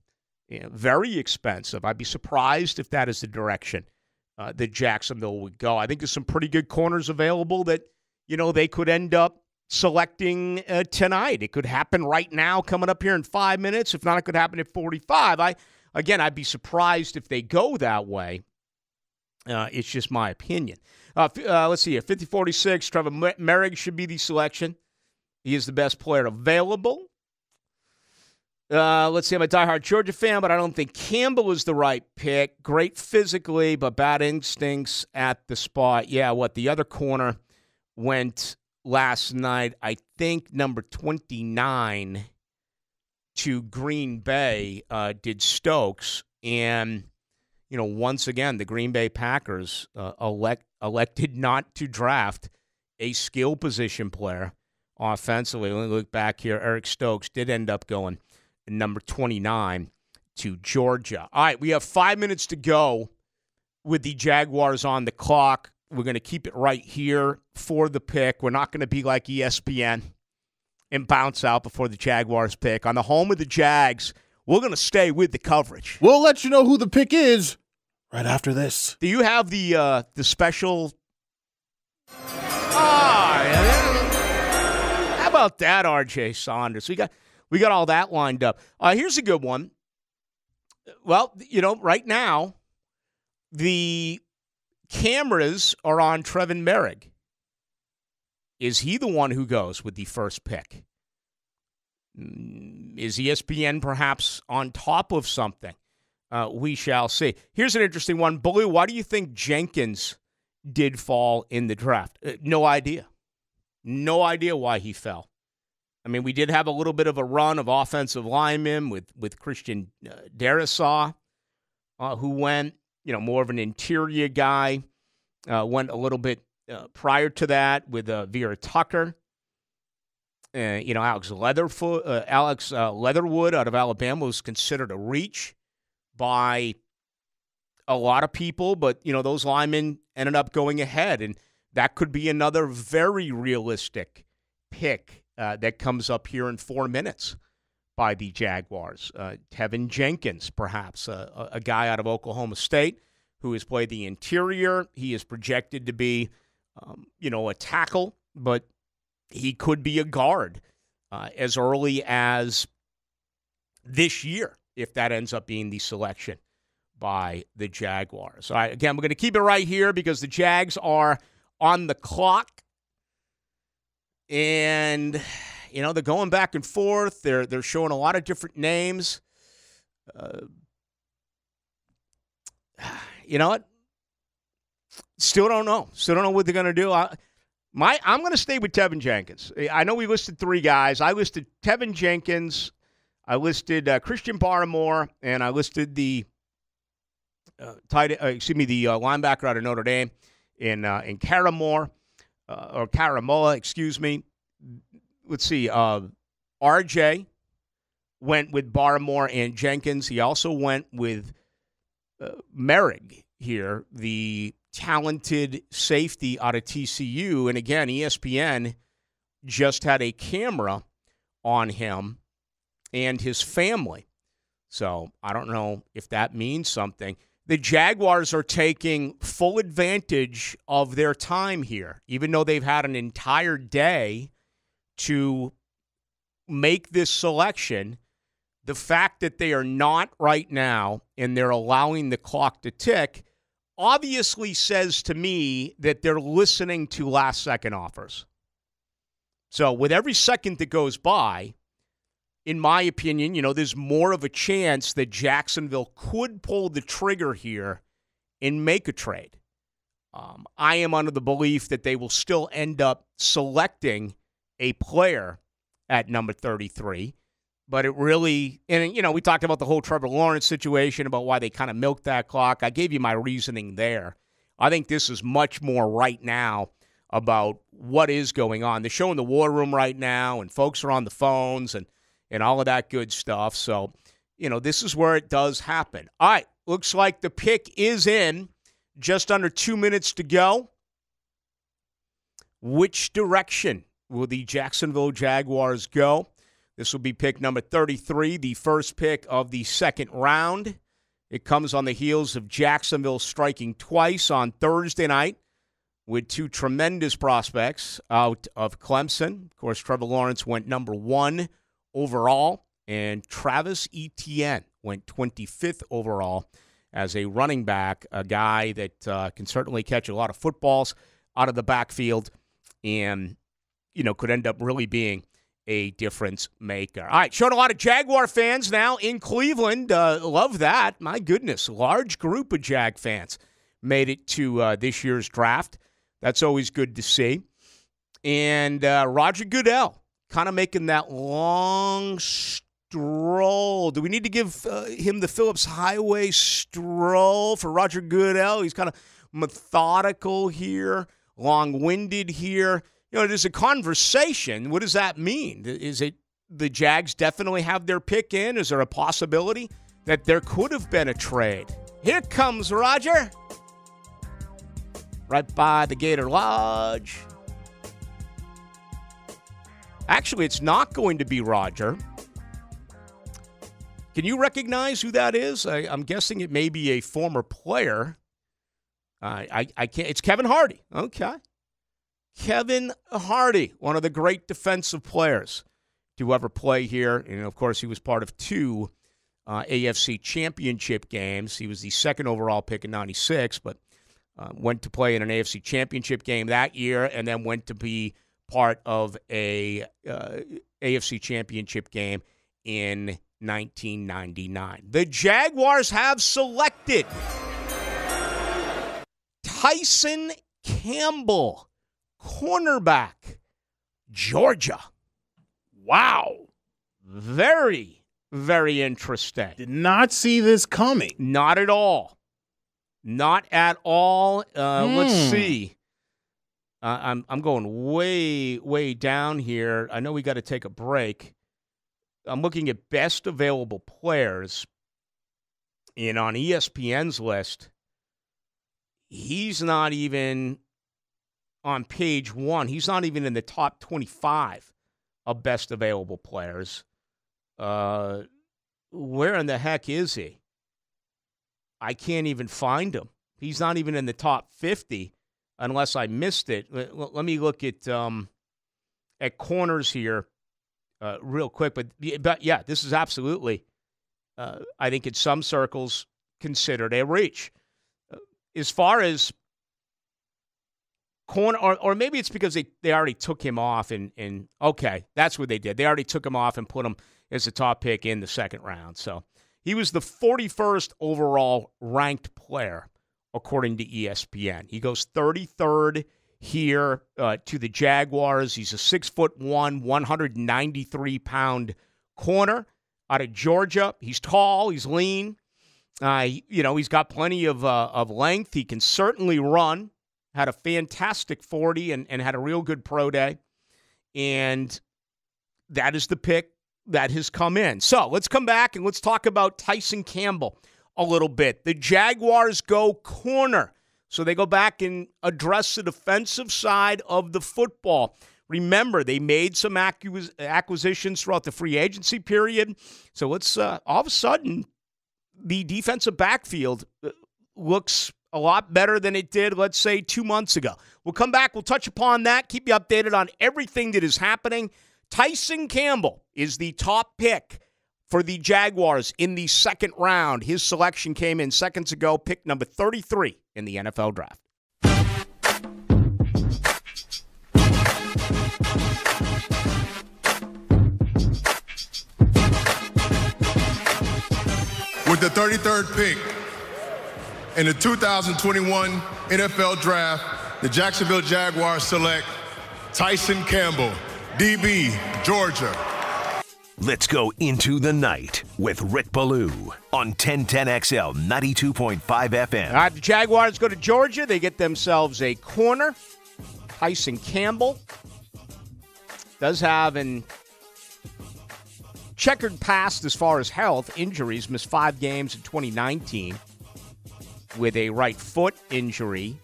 [SPEAKER 3] Very expensive. I'd be surprised if that is the direction that Jacksonville would go. I think there's some pretty good corners available that, they could end up selecting tonight. It could happen right now, coming up here in 5 minutes. If not, it could happen at 45. I'd be surprised if they go that way. It's just my opinion. Let's see here. 50-46, Trevor Merrick should be the selection. He is the best player available. Let's see, I'm a diehard Georgia fan, but I don't think Campbell is the right pick. Great physically, but bad instincts at the spot. Yeah, the other corner went last night, I think number 29 to Green Bay, did Stokes. And, once again, the Green Bay Packers elected not to draft a skill position player offensively. Let me look back here. Eric Stokes did end up going number 29 to Georgia. All right, we have 5 minutes to go with the Jaguars on the clock. We're going to keep it right here for the pick. We're not going to be like ESPN and bounce out before the Jaguars pick. On the home of the Jags, we're going to stay with the coverage.
[SPEAKER 4] We'll let you know who the pick is right after this.
[SPEAKER 3] Do you have the special? How about that, R.J. Saunders? We got all that lined up. Here's a good one. Well, right now, the cameras are on Trevin Merrick. Is he the one who goes with the first pick? Is ESPN perhaps on top of something? We shall see. Here's an interesting one. Blue, why do you think Jenkins did fall in the draft? No idea. No idea why he fell. I mean, we did have a little bit of a run of offensive linemen with Christian Darrisaw, who went, more of an interior guy. Went a little bit prior to that with Vera Tucker. Alex Leatherwood out of Alabama was considered a reach by a lot of people, but, those linemen ended up going ahead, and that could be another very realistic pick that comes up here in 4 minutes by the Jaguars. Tevin Jenkins, perhaps, a guy out of Oklahoma State who has played the interior. He is projected to be, a tackle, but he could be a guard as early as this year if that ends up being the selection by the Jaguars. All right, again, we're going to keep it right here because the Jags are on the clock. And, they're going back and forth. They're showing a lot of different names. You know what? Still don't know. Still don't know what they're going to do. I'm going to stay with Tevin Jenkins. I know we listed 3 guys. I listed Tevin Jenkins. I listed Christian Barmore, and I listed the linebacker out of Notre Dame in Karamoa, excuse me. Let's see. RJ went with Barmore and Jenkins. He also went with Merrick here, the talented safety out of TCU. And again, ESPN just had a camera on him and his family. So I don't know if that means something. The Jaguars are taking full advantage of their time here, even though they've had an entire day to make this selection. The fact that they are not right now and they're allowing the clock to tick obviously says to me that they're listening to last-second offers. So with every second that goes by, in my opinion, there's more of a chance that Jacksonville could pull the trigger here and make a trade. I am under the belief that they will still end up selecting a player at number 33. But it really, and we talked about the whole Trevor Lawrence situation, about why they kind of milked that clock. I gave you my reasoning there. I think this is much more right now about what is going on. They're showing the war room right now, and folks are on the phones and all of that good stuff. So, this is where it does happen. All right, looks like the pick is in. Just under 2 minutes to go. Which direction will the Jacksonville Jaguars go? This will be pick number 33, the first pick of the second round. It comes on the heels of Jacksonville striking twice on Thursday night with 2 tremendous prospects out of Clemson. Of course, Trevor Lawrence went number 1 overall, and Travis Etienne went 25th overall as a running back, a guy that can certainly catch a lot of footballs out of the backfield and, could end up really being a difference maker. All right, showing a lot of Jaguar fans now in Cleveland. Love that. My goodness, large group of Jag fans made it to this year's draft. That's always good to see. And Roger Goodell kind of making that long stroll. Do we need to give him the Phillips Highway stroll for Roger Goodell? He's kind of methodical here, long-winded here. You know, there's a conversation. What does that mean? Is it the Jags definitely have their pick in? Is there a possibility that there could have been a trade? Here comes Roger. Right by the Gator Lodge. Actually, it's not going to be Roger. Can you recognize who that is? I'm guessing it may be a former player. I can't. It's Kevin Hardy. Okay. Kevin Hardy, one of the great defensive players to ever play here. And, of course, he was part of 2 AFC championship games. He was the second overall pick in 96, but went to play in an AFC championship game that year and then went to be part of a AFC championship game in 1999. The Jaguars have selected Tyson Campbell, cornerback, Georgia.
[SPEAKER 4] Wow.
[SPEAKER 3] Very, very interesting.
[SPEAKER 4] Did not see this coming.
[SPEAKER 3] Not at all. Not at all. Let's see. I'm going way, way down here. I know we got to take a break. I'm looking at best available players. And on ESPN's list, he's not even on page 1. He's not even in the top 25 of best available players. Where in the heck is he? I can't even find him. He's not even in the top 50 unless I missed it. Let me look at corners here real quick. But yeah, this is absolutely, I think in some circles, considered a reach. As far as corner, or maybe it's because they already took him off, and okay, that's what they did. They already took him off and put him as the top pick in the second round. So he was the 41st overall ranked player, according to ESPN. He goes 33rd here to the Jaguars. He's a 6'1", 193-pound corner out of Georgia. He's tall. He's lean. He's got plenty of length. He can certainly run. Had a fantastic 40 and had a real good pro day. And that is the pick that has come in. So let's come back and let's talk about Tyson Campbell a little bit. The Jaguars go corner. So they go back and address the defensive side of the football. Remember, they made some acquisitions throughout the free agency period. So let's all of a sudden, the defensive backfield looks a lot better than it did, let's say, 2 months ago. We'll come back. We'll touch upon that, keep you updated on everything that is happening. Tyson Campbell is the top pick for the Jaguars in the second round. His selection came in seconds ago, pick number 33 in the NFL draft.
[SPEAKER 7] With the 33rd pick in the 2021 NFL Draft, the Jacksonville Jaguars select Tyson Campbell, DB, Georgia.
[SPEAKER 2] Let's go into the night with Rick Ballou on 1010XL 92.5 FM.
[SPEAKER 3] All right, the Jaguars go to Georgia. They get themselves a corner. Tyson Campbell does have an checkered past as far as health. Injuries, missed 5 games in 2019 with a right foot injury.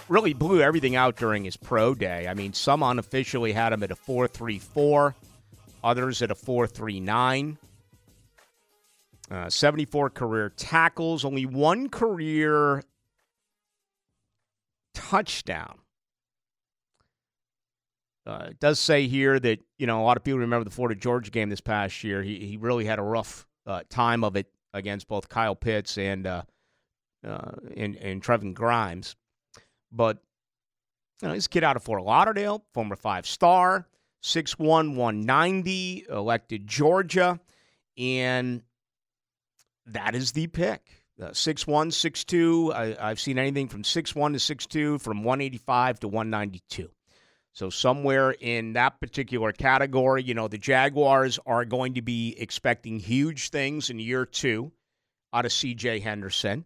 [SPEAKER 3] Really blew everything out during his pro day. I mean, some unofficially had him at a 4.34, others at a 4.39. 74 career tackles, only 1 career touchdown. It does say here that, a lot of people remember the Florida Georgia game this past year. He really had a rough time of it against both Kyle Pitts and Trevin Grimes. But, he's a kid out of Fort Lauderdale, former 5-star. 6'1", 190, elected Georgia, and that is the pick. 6'1", 6'2". I've seen anything from 6'1 to 6'2", from 185 to 192. So somewhere in that particular category, the Jaguars are going to be expecting huge things in year 2 out of C.J. Henderson,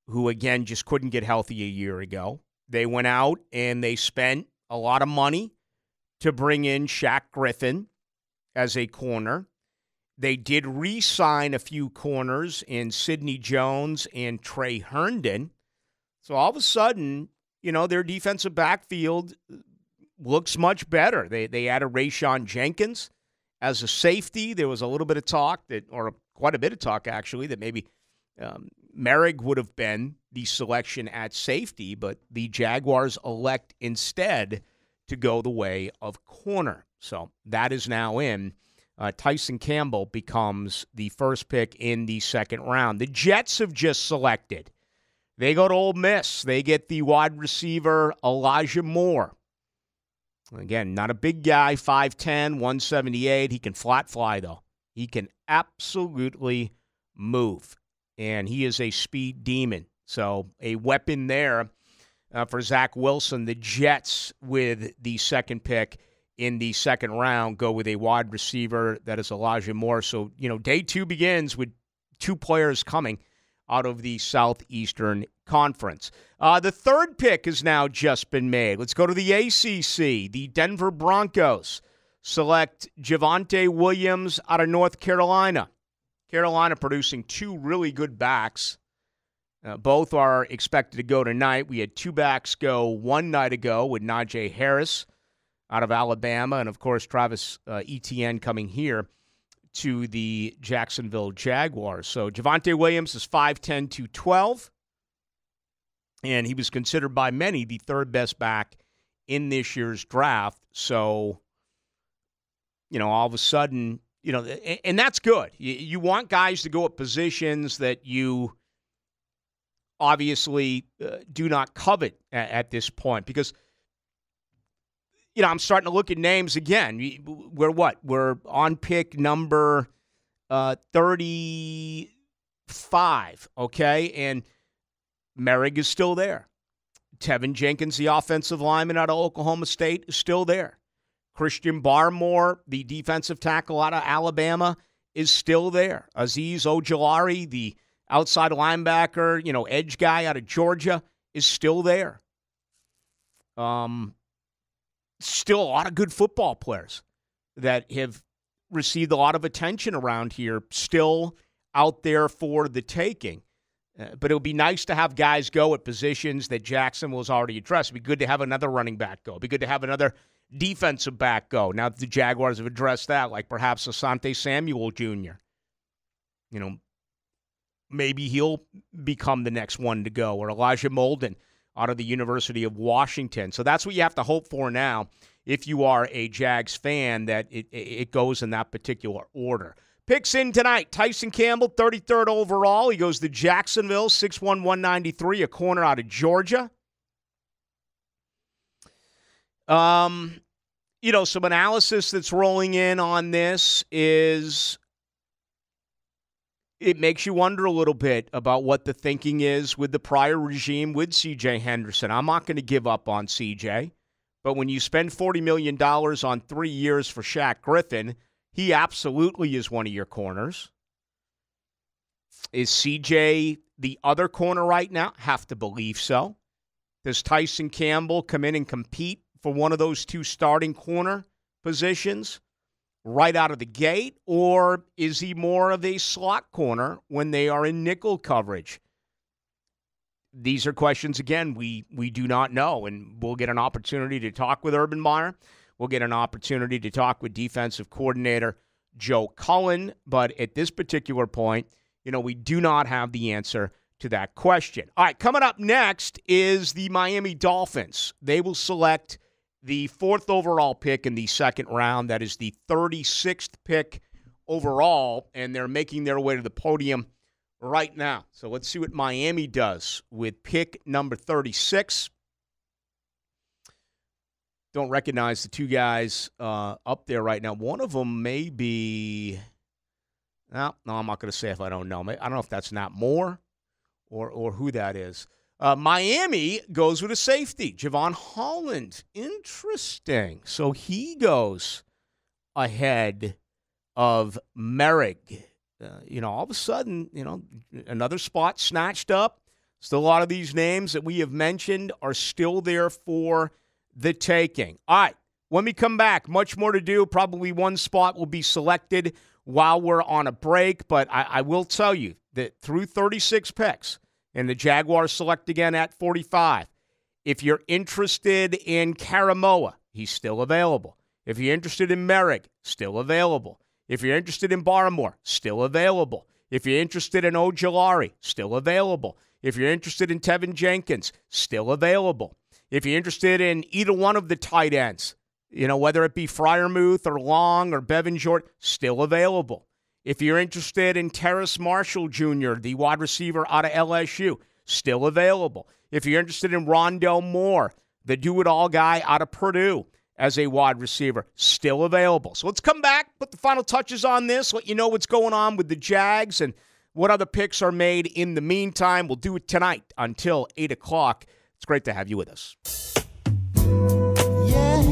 [SPEAKER 3] who, again, just couldn't get healthy a year ago. They went out and they spent a lot of money to bring in Shaq Griffin as a corner. They did re-sign a few corners in Sidney Jones and Trey Herndon. So all of a sudden, their defensive backfield looks much better. They added Rayshawn Jenkins as a safety. There was a little bit of talk quite a bit of talk, actually, that maybe Merrick would have been the selection at safety, but the Jaguars elect instead to go the way of corner. So that is now in. Tyson Campbell becomes the first pick in the second round. The Jets have just selected. They go to Ole Miss. They get the wide receiver Elijah Moore. Again, not a big guy, 5'10", 178. He can flat fly, though. He can absolutely move, and he is a speed demon. So a weapon there for Zach Wilson. The Jets, with the second pick in the second round, go with a wide receiver that is Elijah Moore. So, day 2 begins with 2 players coming out of the Southeastern Conference. The third pick has now just been made. Let's go to the ACC. The Denver Broncos select Javonte Williams out of North Carolina. Carolina producing 2 really good backs. Both are expected to go tonight. We had 2 backs go one night ago with Najee Harris out of Alabama, and, of course, Travis Etienne coming here to the Jacksonville Jaguars. So Javonte Williams is 5'10", 212, and he was considered by many the third best back in this year's draft. So, all of a sudden, and that's good. You want guys to go at positions that you obviously do not covet at this point, because I'm starting to look at names again. We're on pick number 35, okay? And Merrick is still there. Tevin Jenkins, the offensive lineman out of Oklahoma State, is still there. Christian Barmore, the defensive tackle out of Alabama, is still there. Azeez Ojulari, the outside linebacker, edge guy out of Georgia, is still there. Still a lot of good football players that have received a lot of attention around here, still out there for the taking. But it would be nice to have guys go at positions that Jacksonville has already addressed. It would be good to have another running back go. It would be good to have another defensive back go. Now that the Jaguars have addressed that, like perhaps Asante Samuel Jr. Maybe he'll become the next one to go, or Elijah Molden out of the University of Washington. So that's what you have to hope for now if you are a Jags fan, that it goes in that particular order. Picks in tonight, Tyson Campbell, 33rd overall. He goes to Jacksonville, 6'1", 193, a corner out of Georgia. Some analysis that's rolling in on this is it makes you wonder a little bit about what the thinking is with the prior regime with C.J. Henderson. I'm not going to give up on C.J., but when you spend $40 million on 3 years for Shaq Griffin, he absolutely is one of your corners. Is C.J. the other corner right now? Have to believe so. Does Tyson Campbell come in and compete for one of those 2 starting corner positions right out of the gate, or is he more of a slot corner when they are in nickel coverage? These are questions, again, we do not know, and we'll get an opportunity to talk with Urban Meyer. We'll get an opportunity to talk with defensive coordinator Joe Cullen, but at this particular point, we do not have the answer to that question. All right, coming up next is the Miami Dolphins. They will select the 4th overall pick in the second round. That is the 36th pick overall, and they're making their way to the podium right now. So let's see what Miami does with pick number 36. don't recognize the two guys up there right now. One of them may be no, I'm not going to say if I don't know. I don't know if that's not Moore or who that is. Miami goes with a safety, Javon Holland. Interesting. So he goes ahead of Merrick. All of a sudden, another spot snatched up. Still a lot of these names that we have mentioned are still there for the taking. All right, when we come back, much more to do. Probably one spot will be selected while we're on a break, but I will tell you that through 36 picks, and the Jaguars select again at 45, if you're interested in Karamoa, he's still available. If you're interested in Merrick, still available. If you're interested in Barmore, still available. If you're interested in Ojulari, still available. If you're interested in Tevin Jenkins, still available. If you're interested in either one of the tight ends, whether it be Freiermuth or Long or Bevan Jordan, still available. If you're interested in Terrace Marshall Jr., the wide receiver out of LSU, still available. If you're interested in Rondell Moore, the do-it-all guy out of Purdue as a wide receiver, still available. So let's come back, put the final touches on this, let you know what's going on with the Jags and what other picks are made in the meantime. We'll do it tonight until 8 o'clock. It's great to have you with us.
[SPEAKER 8] Yeah.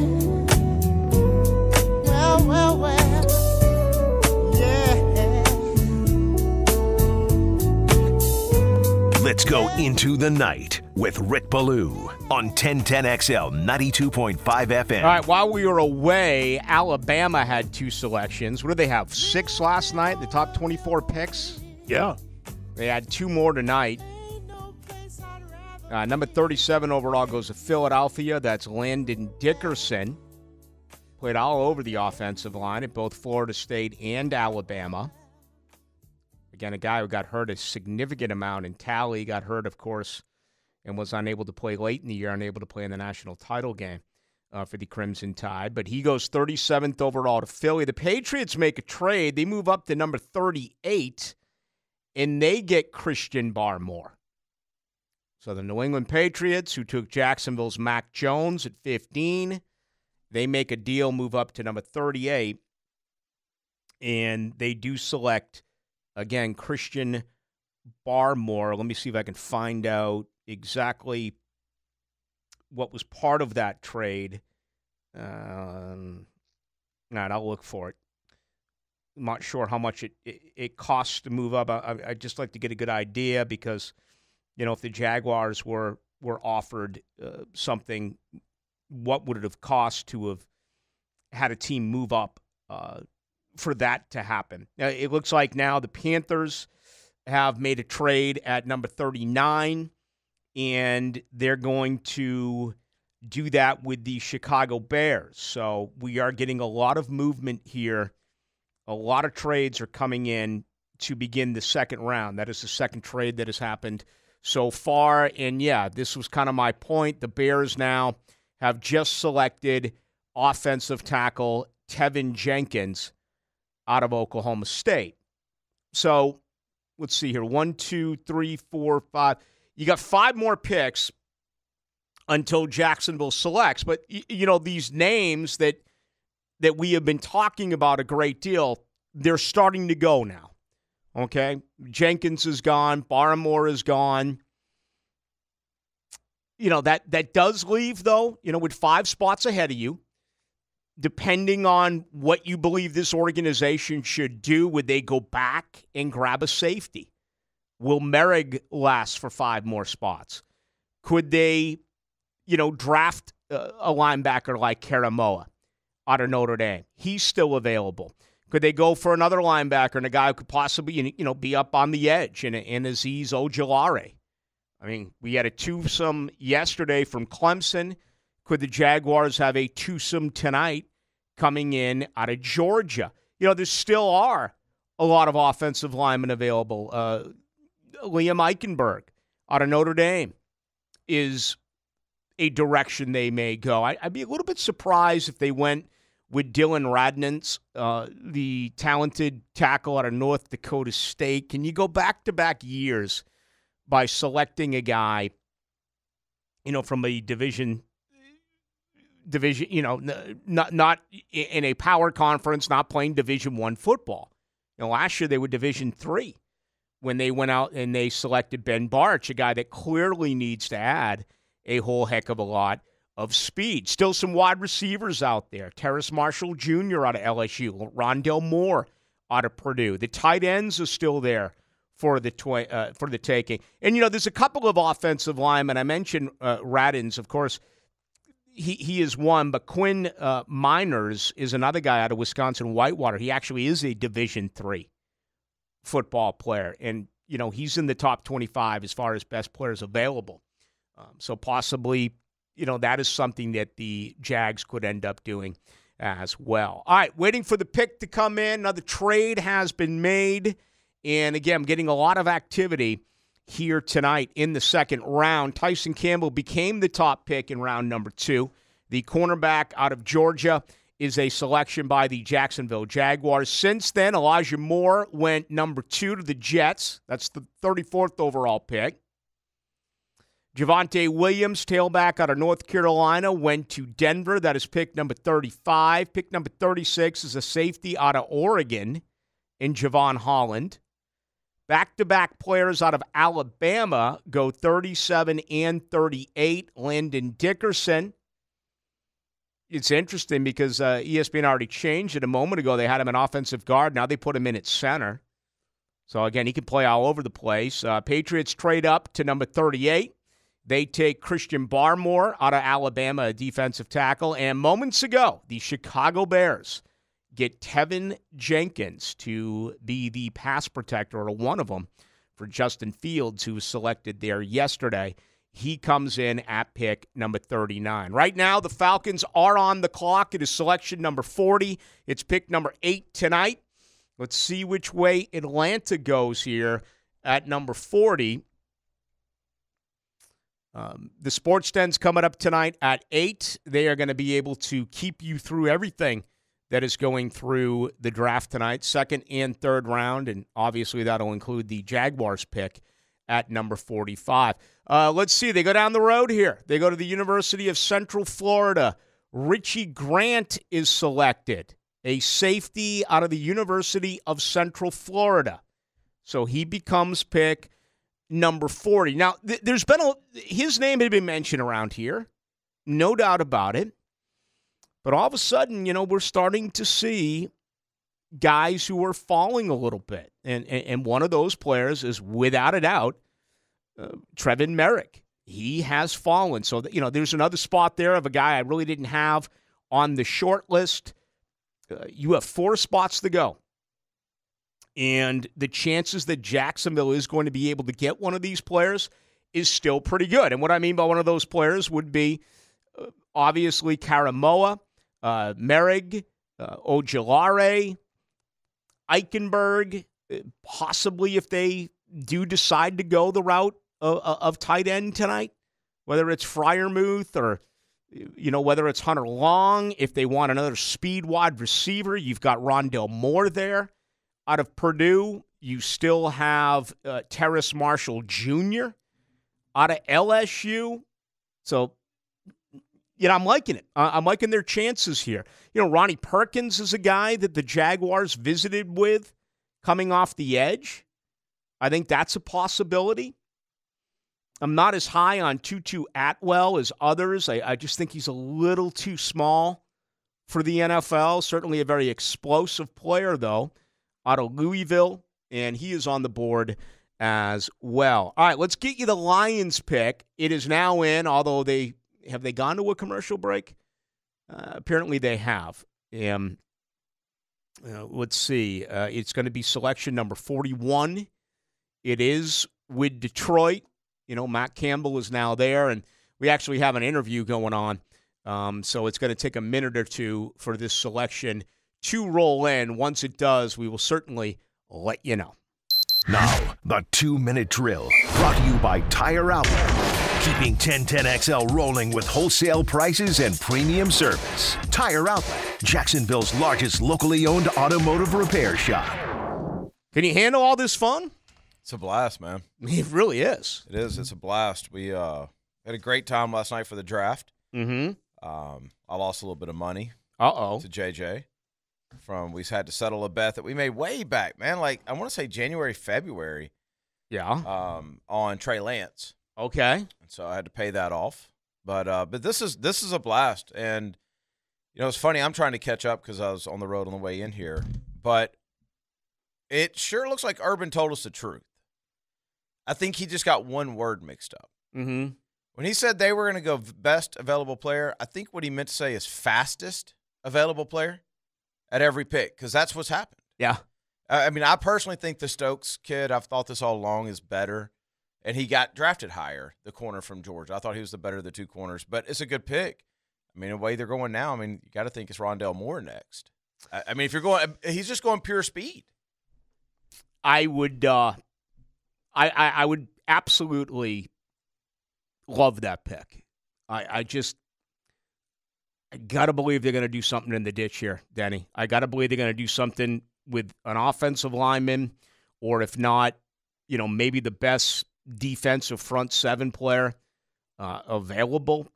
[SPEAKER 8] Well. Yeah.
[SPEAKER 2] Let's go into the night with Rick Ballou on 1010XL 92.5 FM.
[SPEAKER 3] All right, while we were away, Alabama had two selections. What did they have? 6 last night, the top 24 picks?
[SPEAKER 4] Yeah.
[SPEAKER 3] They had 2 more tonight. Number 37 overall goes to Philadelphia. That's Landon Dickerson. Played all over the offensive line at both Florida State and Alabama. Again, a guy who got hurt a significant amount in Tally. Got hurt, of course, and was unable to play late in the year, unable to play in the national title game for the Crimson Tide. But he goes 37th overall to Philly. The Patriots make a trade. They move up to number 38, and they get Christian Barmore. So the New England Patriots, who took Jacksonville's Mac Jones at 15, they make a deal, move up to number 38, and they do select, again, Christian Barmore. Let me see if I can find out exactly what was part of that trade. I'll look for it. I'm not sure how much it costs to move up. I'd just like to get a good idea because, if the Jaguars were offered something, what would it have cost to have had a team move up for that to happen? It looks like now the Panthers have made a trade at number 39, and they're going to do that with the Chicago Bears. So we are getting a lot of movement here. A lot of trades are coming in to begin the second round. That is the second trade that has happened so far. And, yeah, this was kind of my point. The Bears now have just selected offensive tackle Tevin Jenkins out of Oklahoma State. So let's see here. 1, 2, 3, 4, 5. You got 5 more picks until Jacksonville selects. But, these names that we have been talking about a great deal, they're starting to go now. Okay? Jenkins is gone. Barmore is gone. That does leave, though, with 5 spots ahead of you. Depending on what you believe this organization should do, would they go back and grab a safety? Will Merrick last for 5 more spots? Could they, draft a linebacker like Karamoa out of Notre Dame? He's still available. Could they go for another linebacker and a guy who could possibly, be up on the edge in Azeez Ojulari? I mean, we had a twosome yesterday from Clemson. Could the Jaguars have a twosome tonight coming in out of Georgia? There still are a lot of offensive linemen available. Liam Eichenberg out of Notre Dame is a direction they may go. I'd be a little bit surprised if they went with Dylan Radnitz, the talented tackle out of North Dakota State. Can you go back-to-back years by selecting a guy, from a Division division, not in a power conference, not playing Division I football. Last year they were Division III when they went out and they selected Ben Barch, a guy that clearly needs to add a whole heck of a lot of speed. Still some wide receivers out there. Terrace Marshall Jr. out of LSU. Rondell Moore out of Purdue. The tight ends are still there for the taking. And, there's a couple of offensive linemen. I mentioned Radins, of course. He is one, but Quinn Miners is another guy out of Wisconsin Whitewater. He actually is a Division III football player, and he's in the top 25 as far as best players available. So possibly, that is something that the Jags could end up doing as well. All right, waiting for the pick to come in. Another trade has been made, and again, I'm getting a lot of activity here tonight in the second round. Tyson Campbell became the top pick in round number 2. The cornerback out of Georgia is a selection by the Jacksonville Jaguars. Since then, Elijah Moore went number 2 to the Jets. That's the 34th overall pick. Javonte Williams, tailback out of North Carolina, went to Denver. That is pick number 35. Pick number 36 is a safety out of Oregon in Javon Holland. Back-to-back players out of Alabama go 37 and 38. Landon Dickerson. It's interesting because ESPN already changed it a moment ago. They had him an offensive guard. Now they put him in at center. So, again, he can play all over the place. Patriots trade up to number 38. They take Christian Barmore out of Alabama, a defensive tackle. And moments ago, the Chicago Bears get Tevin Jenkins to be the pass protector, or one of them, for Justin Fields, who was selected there yesterday. He comes in at pick number 39. Right now, the Falcons are on the clock. It is selection number 40. It's pick number 8 tonight. Let's see which way Atlanta goes here at number 40. The Sports Den's coming up tonight at 8. They are going to be able to keep you through everything that is going through the draft tonight, second and third round, and obviously that'll include the Jaguars pick at number 45. Let's see. They go down the road here. They go to the University of Central Florida. Richie Grant is selected, a safety out of the University of Central Florida. So he becomes pick number 40. Now, there's been his name had been mentioned around here, no doubt about it. But all of a sudden, we're starting to see guys who are falling a little bit. And one of those players is, without a doubt, Trevin Merrick. He has fallen. So, there's another spot there of a guy I really didn't have on the short list. You have 4 spots to go. And the chances that Jacksonville is going to be able to get one of these players is still pretty good. And what I mean by one of those players would be, obviously, Karamoa, Merrig, Ojulari, Eichenberg, possibly if they do decide to go the route of tight end tonight, whether it's Freiermuth or, whether it's Hunter Long. If they want another speed wide receiver, you've got Rondell Moore there. Out of Purdue, you still have Terrace Marshall Jr. Out of LSU. So, I'm liking it. I'm liking their chances here. Ronnie Perkins is a guy that the Jaguars visited with coming off the edge. I think that's a possibility. I'm not as high on Tutu Atwell as others. I just think he's a little too small for the NFL. Certainly a very explosive player, though, out of Louisville, and he is on the board as well. All right, let's get you the Lions pick. It is now in, although have they gone to a commercial break? Apparently they have. Let's see. It's going to be selection number 41. It is with Detroit. Matt Campbell is now there, and we actually have an interview going on. So it's going to take a minute or two for this selection to roll in. Once it does, we will certainly let you know.
[SPEAKER 2] Now, the 2-minute drill, brought to you by Tire Outlet. Keeping 1010XL rolling with wholesale prices and premium service. Tire Outlet, Jacksonville's largest locally owned automotive repair shop.
[SPEAKER 3] Can you handle all this fun?
[SPEAKER 8] It's a blast, man.
[SPEAKER 3] It really is.
[SPEAKER 8] It is. It's a blast. We had a great time last night for the draft.
[SPEAKER 3] Mm-hmm.
[SPEAKER 8] I lost a little bit of money
[SPEAKER 3] to
[SPEAKER 8] JJ. We had to settle a bet that we made way back, man. Like, I want to say January, February.
[SPEAKER 3] Yeah.
[SPEAKER 8] On Trey Lance.
[SPEAKER 3] Okay.
[SPEAKER 8] And so I had to pay that off. But this is a blast. And, it's funny. I'm trying to catch up because I was on the road on the way in here. But it sure looks like Urban told us the truth. I think he just got one word mixed up.
[SPEAKER 3] Mm-hmm.
[SPEAKER 8] When he said they were going to go best available player, I think what he meant to say is fastest available player at every pick, because that's what's happened.
[SPEAKER 3] Yeah.
[SPEAKER 8] I mean, I personally think the Stokes kid, I've thought this all along, is better. And he got drafted higher, the corner from Georgia. I thought he was the better of the two corners, but it's a good pick. I mean, the way they're going now, you got to think it's Rondale Moore next. I mean, if you're going, he's just going pure speed.
[SPEAKER 3] I would, I would absolutely love that pick. I got to believe they're going to do something in the ditch here, Denny. I got to believe they're going to do something with an offensive lineman, or if not, maybe the best defensive front seven player available.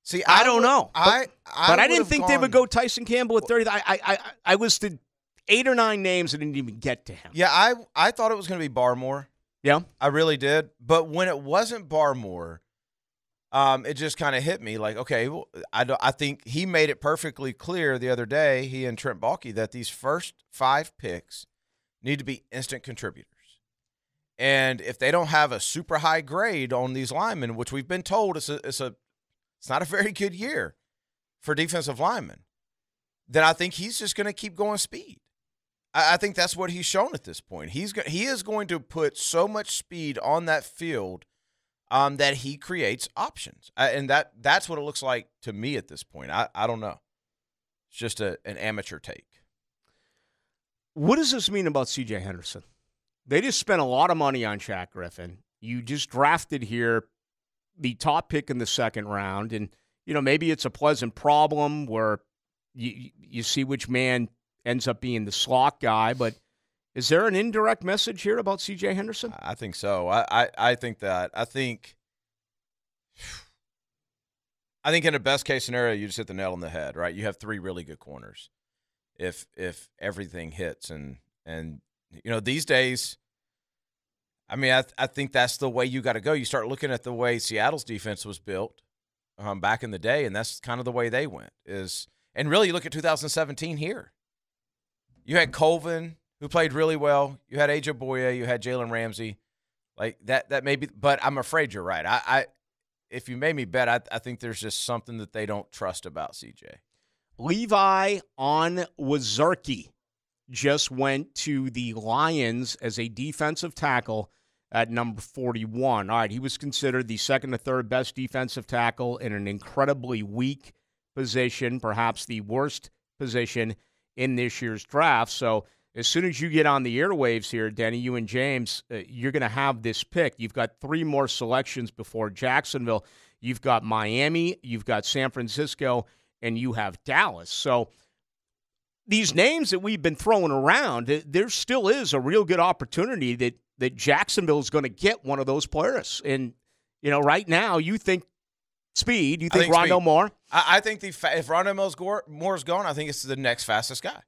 [SPEAKER 8] See,
[SPEAKER 3] I don't know.
[SPEAKER 8] But
[SPEAKER 3] I didn't think they would go Tyson Campbell at 30. I listed 8 or 9 names and didn't even get to him.
[SPEAKER 8] Yeah, I thought it was going to be Barmore.
[SPEAKER 3] Yeah.
[SPEAKER 8] I really did. But when it wasn't Barmore, it just kind of hit me like, okay, well, I think he made it perfectly clear the other day, he and Trent Baalke, that these first 5 picks need to be instant contributors. And if they don't have a super high grade on these linemen, which we've been told it's not a very good year for defensive linemen, then I think he's just going to keep going speed. I think that's what he's shown at this point. He is going to put so much speed on that field that he creates options. And that's what it looks like to me at this point. I don't know. It's just an amateur take.
[SPEAKER 3] What does this mean about C.J. Henderson? They just spent a lot of money on Shaq Griffin. You just drafted here the top pick in the second round, and maybe it's a pleasant problem where you see which man ends up being the slot guy, but is there an indirect message here about C.J. Henderson?
[SPEAKER 8] I think so. I think that. I think in a best case scenario, you just hit the nail on the head, right? You have 3 really good corners if everything hits, and these days, I think that's the way you got to go. You start looking at the way Seattle's defense was built back in the day, and that's kind of the way they went. And really, you look at 2017 here. You had Colvin, who played really well. You had A.J. Boye. You had Jalen Ramsey. Like that may be – but I'm afraid you're right. If you made me bet, I think there's just something that they don't trust about C.J.
[SPEAKER 3] Levi Onwuzurike just went to the Lions as a defensive tackle at number 41. All right, he was considered the second or third best defensive tackle in an incredibly weak position, perhaps the worst position in this year's draft. So as soon as you get on the airwaves here, Denny, you and James, you're going to have this pick. You've got 3 more selections before Jacksonville. You've got Miami, you've got San Francisco, and you have Dallas. So these names that we've been throwing around, there still is a real good opportunity that Jacksonville is going to get one of those players. And, right now you think speed. You think Rondale Moore?
[SPEAKER 8] I think if Rondale Moore's gone, I think it's the next fastest guy.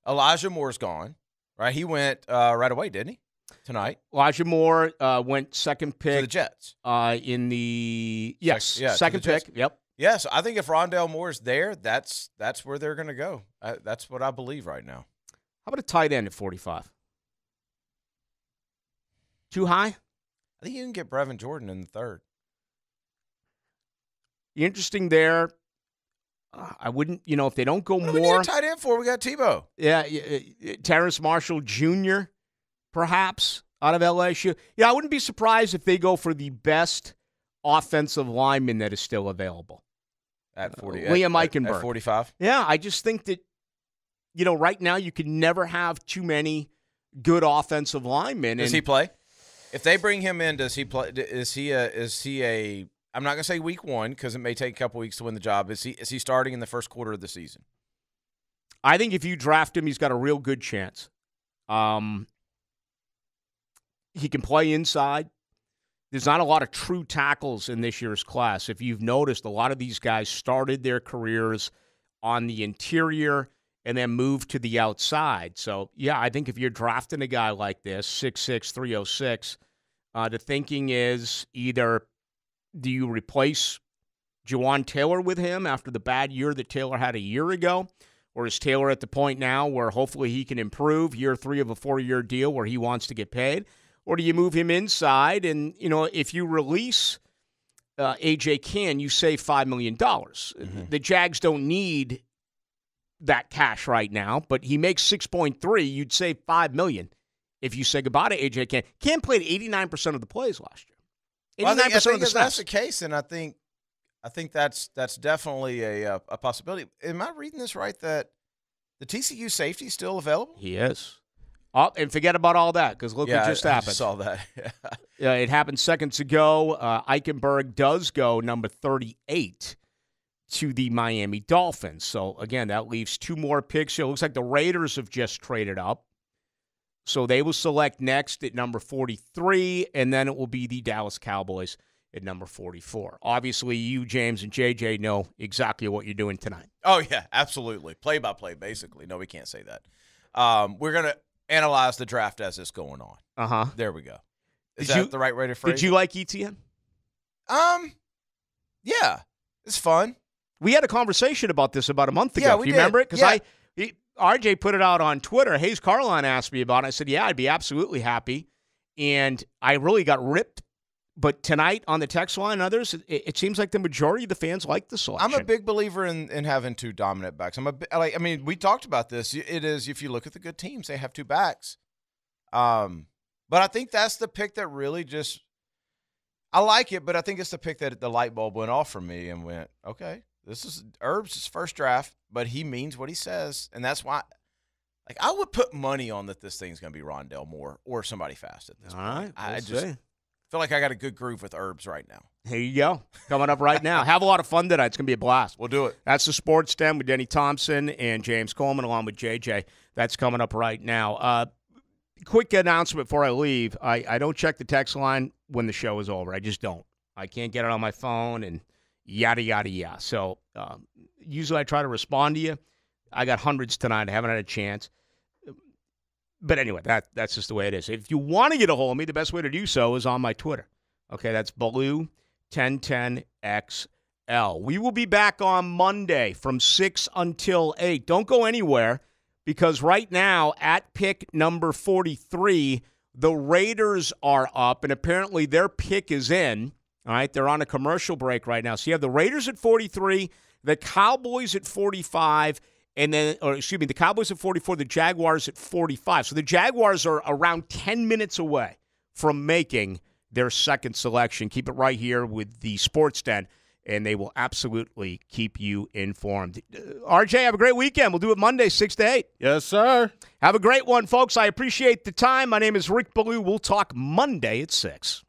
[SPEAKER 8] Elijah Moore's gone, right? He went right away, didn't he? Tonight.
[SPEAKER 3] Elijah Moore went second pick.
[SPEAKER 8] To the Jets.
[SPEAKER 3] In the second pick. Yep.
[SPEAKER 8] Yeah, so I think if Rondale Moore's there, that's where they're going to go. That's what I believe right now.
[SPEAKER 3] How about a tight end at 45? Too high?
[SPEAKER 8] I think you can get Brevin Jordan in the 3rd.
[SPEAKER 3] Interesting there. I wouldn't, if they don't go more.
[SPEAKER 8] We need a tight end for. We got Tebow.
[SPEAKER 3] Yeah, Terrace Marshall Jr., perhaps, out of LSU. Yeah, I wouldn't be surprised if they go for the best offensive lineman that is still available.
[SPEAKER 8] At 40.
[SPEAKER 3] Liam Eichenberg.
[SPEAKER 8] At 45.
[SPEAKER 3] Yeah, I just think that, right now you can never have too many good offensive linemen.
[SPEAKER 8] Does he play? If they bring him in, does he play? Is he a I'm not going to say week 1 because it may take a couple weeks to win the job. Is he starting in the first quarter of the season?
[SPEAKER 3] I think if you draft him, he's got a real good chance. He can play inside. there's not a lot of true tackles in this year's class. If you've noticed, a lot of these guys started their careers on the interior and then moved to the outside. So, yeah, I think if you're drafting a guy like this, 6'6", 306, the thinking is either do you replace Jawan Taylor with him after the bad year that Taylor had a year ago, or is Taylor at the point now where hopefully he can improve, year 3 of a 4-year deal where he wants to get paid? Or do you move him inside? And, if you release A.J. Cann, you save $5 million. Mm-hmm. The Jags don't need that cash right now, but he makes 6.3. You'd save $5 million if you say goodbye to A.J. Cann. Cann played 89% of the plays last year. 89%
[SPEAKER 8] I think
[SPEAKER 3] of the
[SPEAKER 8] if
[SPEAKER 3] snaps.
[SPEAKER 8] That's the case, and I think that's definitely a possibility. Am I reading this right, that the TCU safety is still available?
[SPEAKER 3] He is. Oh, and forget about all that, because look what just happened.
[SPEAKER 8] I saw that.
[SPEAKER 3] It happened seconds ago. Eichenberg does go number 38 to the Miami Dolphins. So, again, that leaves 2 more picks. It looks like the Raiders have just traded up. So they will select next at number 43, and then it will be the Dallas Cowboys at number 44. Obviously, you, James, and JJ know exactly what you're doing tonight.
[SPEAKER 8] Oh, yeah, absolutely. Play-by-play, basically. No, we can't say that. We're going to analyze the draft as it's going on.
[SPEAKER 3] Uh-huh.
[SPEAKER 8] There we go. Is that the right way to phrase it?
[SPEAKER 3] Did you like ETN?
[SPEAKER 8] Yeah. It's fun.
[SPEAKER 3] We had a conversation about this about a month ago.
[SPEAKER 8] Yeah,
[SPEAKER 3] Do you remember it? Because RJ put it out on Twitter. Hayes Carline asked me about it. I said, yeah, I'd be absolutely happy. And I really got ripped. But tonight on the text line and others, it seems like the majority of the fans like the selection.
[SPEAKER 8] I'm a big believer in having 2 dominant backs. We talked about this. It is, if you look at the good teams, they have 2 backs. But I think that's the pick that really just – I like it, but I think it's the pick that the light bulb went off for me and went, okay, this is Herb's first draft, but he means what he says. And that's why – I would put money on that this thing's going to be Rondale Moore or somebody fast at this point.
[SPEAKER 3] All right,
[SPEAKER 8] I just feel like I got a good groove with Herbs right now.
[SPEAKER 3] Here you go. Coming up right now. Have a lot of fun tonight. It's going to be a blast.
[SPEAKER 8] We'll do it.
[SPEAKER 3] That's the Sports Den with Denny Thompson and James Coleman along with JJ. That's coming up right now. Quick announcement before I leave. I don't check the text line when the show is over. I just don't. I can't get it on my phone and yada, yada, yada. So usually I try to respond to you. I got hundreds tonight. I haven't had a chance. But anyway, that's just the way it is. If you want to get a hold of me, the best way to do so is on my Twitter. Okay, that's Baloo1010XL. We will be back on Monday from 6 until 8. Don't go anywhere, because right now at pick number 43, the Raiders are up, and apparently their pick is in. All right, they're on a commercial break right now. So you have the Raiders at 43, the Cowboys at 45, the Cowboys at 44, the Jaguars at 45. So the Jaguars are around 10 minutes away from making their second selection. Keep it right here with the Sports Den, and they will absolutely keep you informed. RJ, have a great weekend. We'll do it Monday, 6 to 8.
[SPEAKER 4] Yes, sir.
[SPEAKER 3] Have a great one, folks. I appreciate the time. My name is Rick Ballou. We'll talk Monday at 6.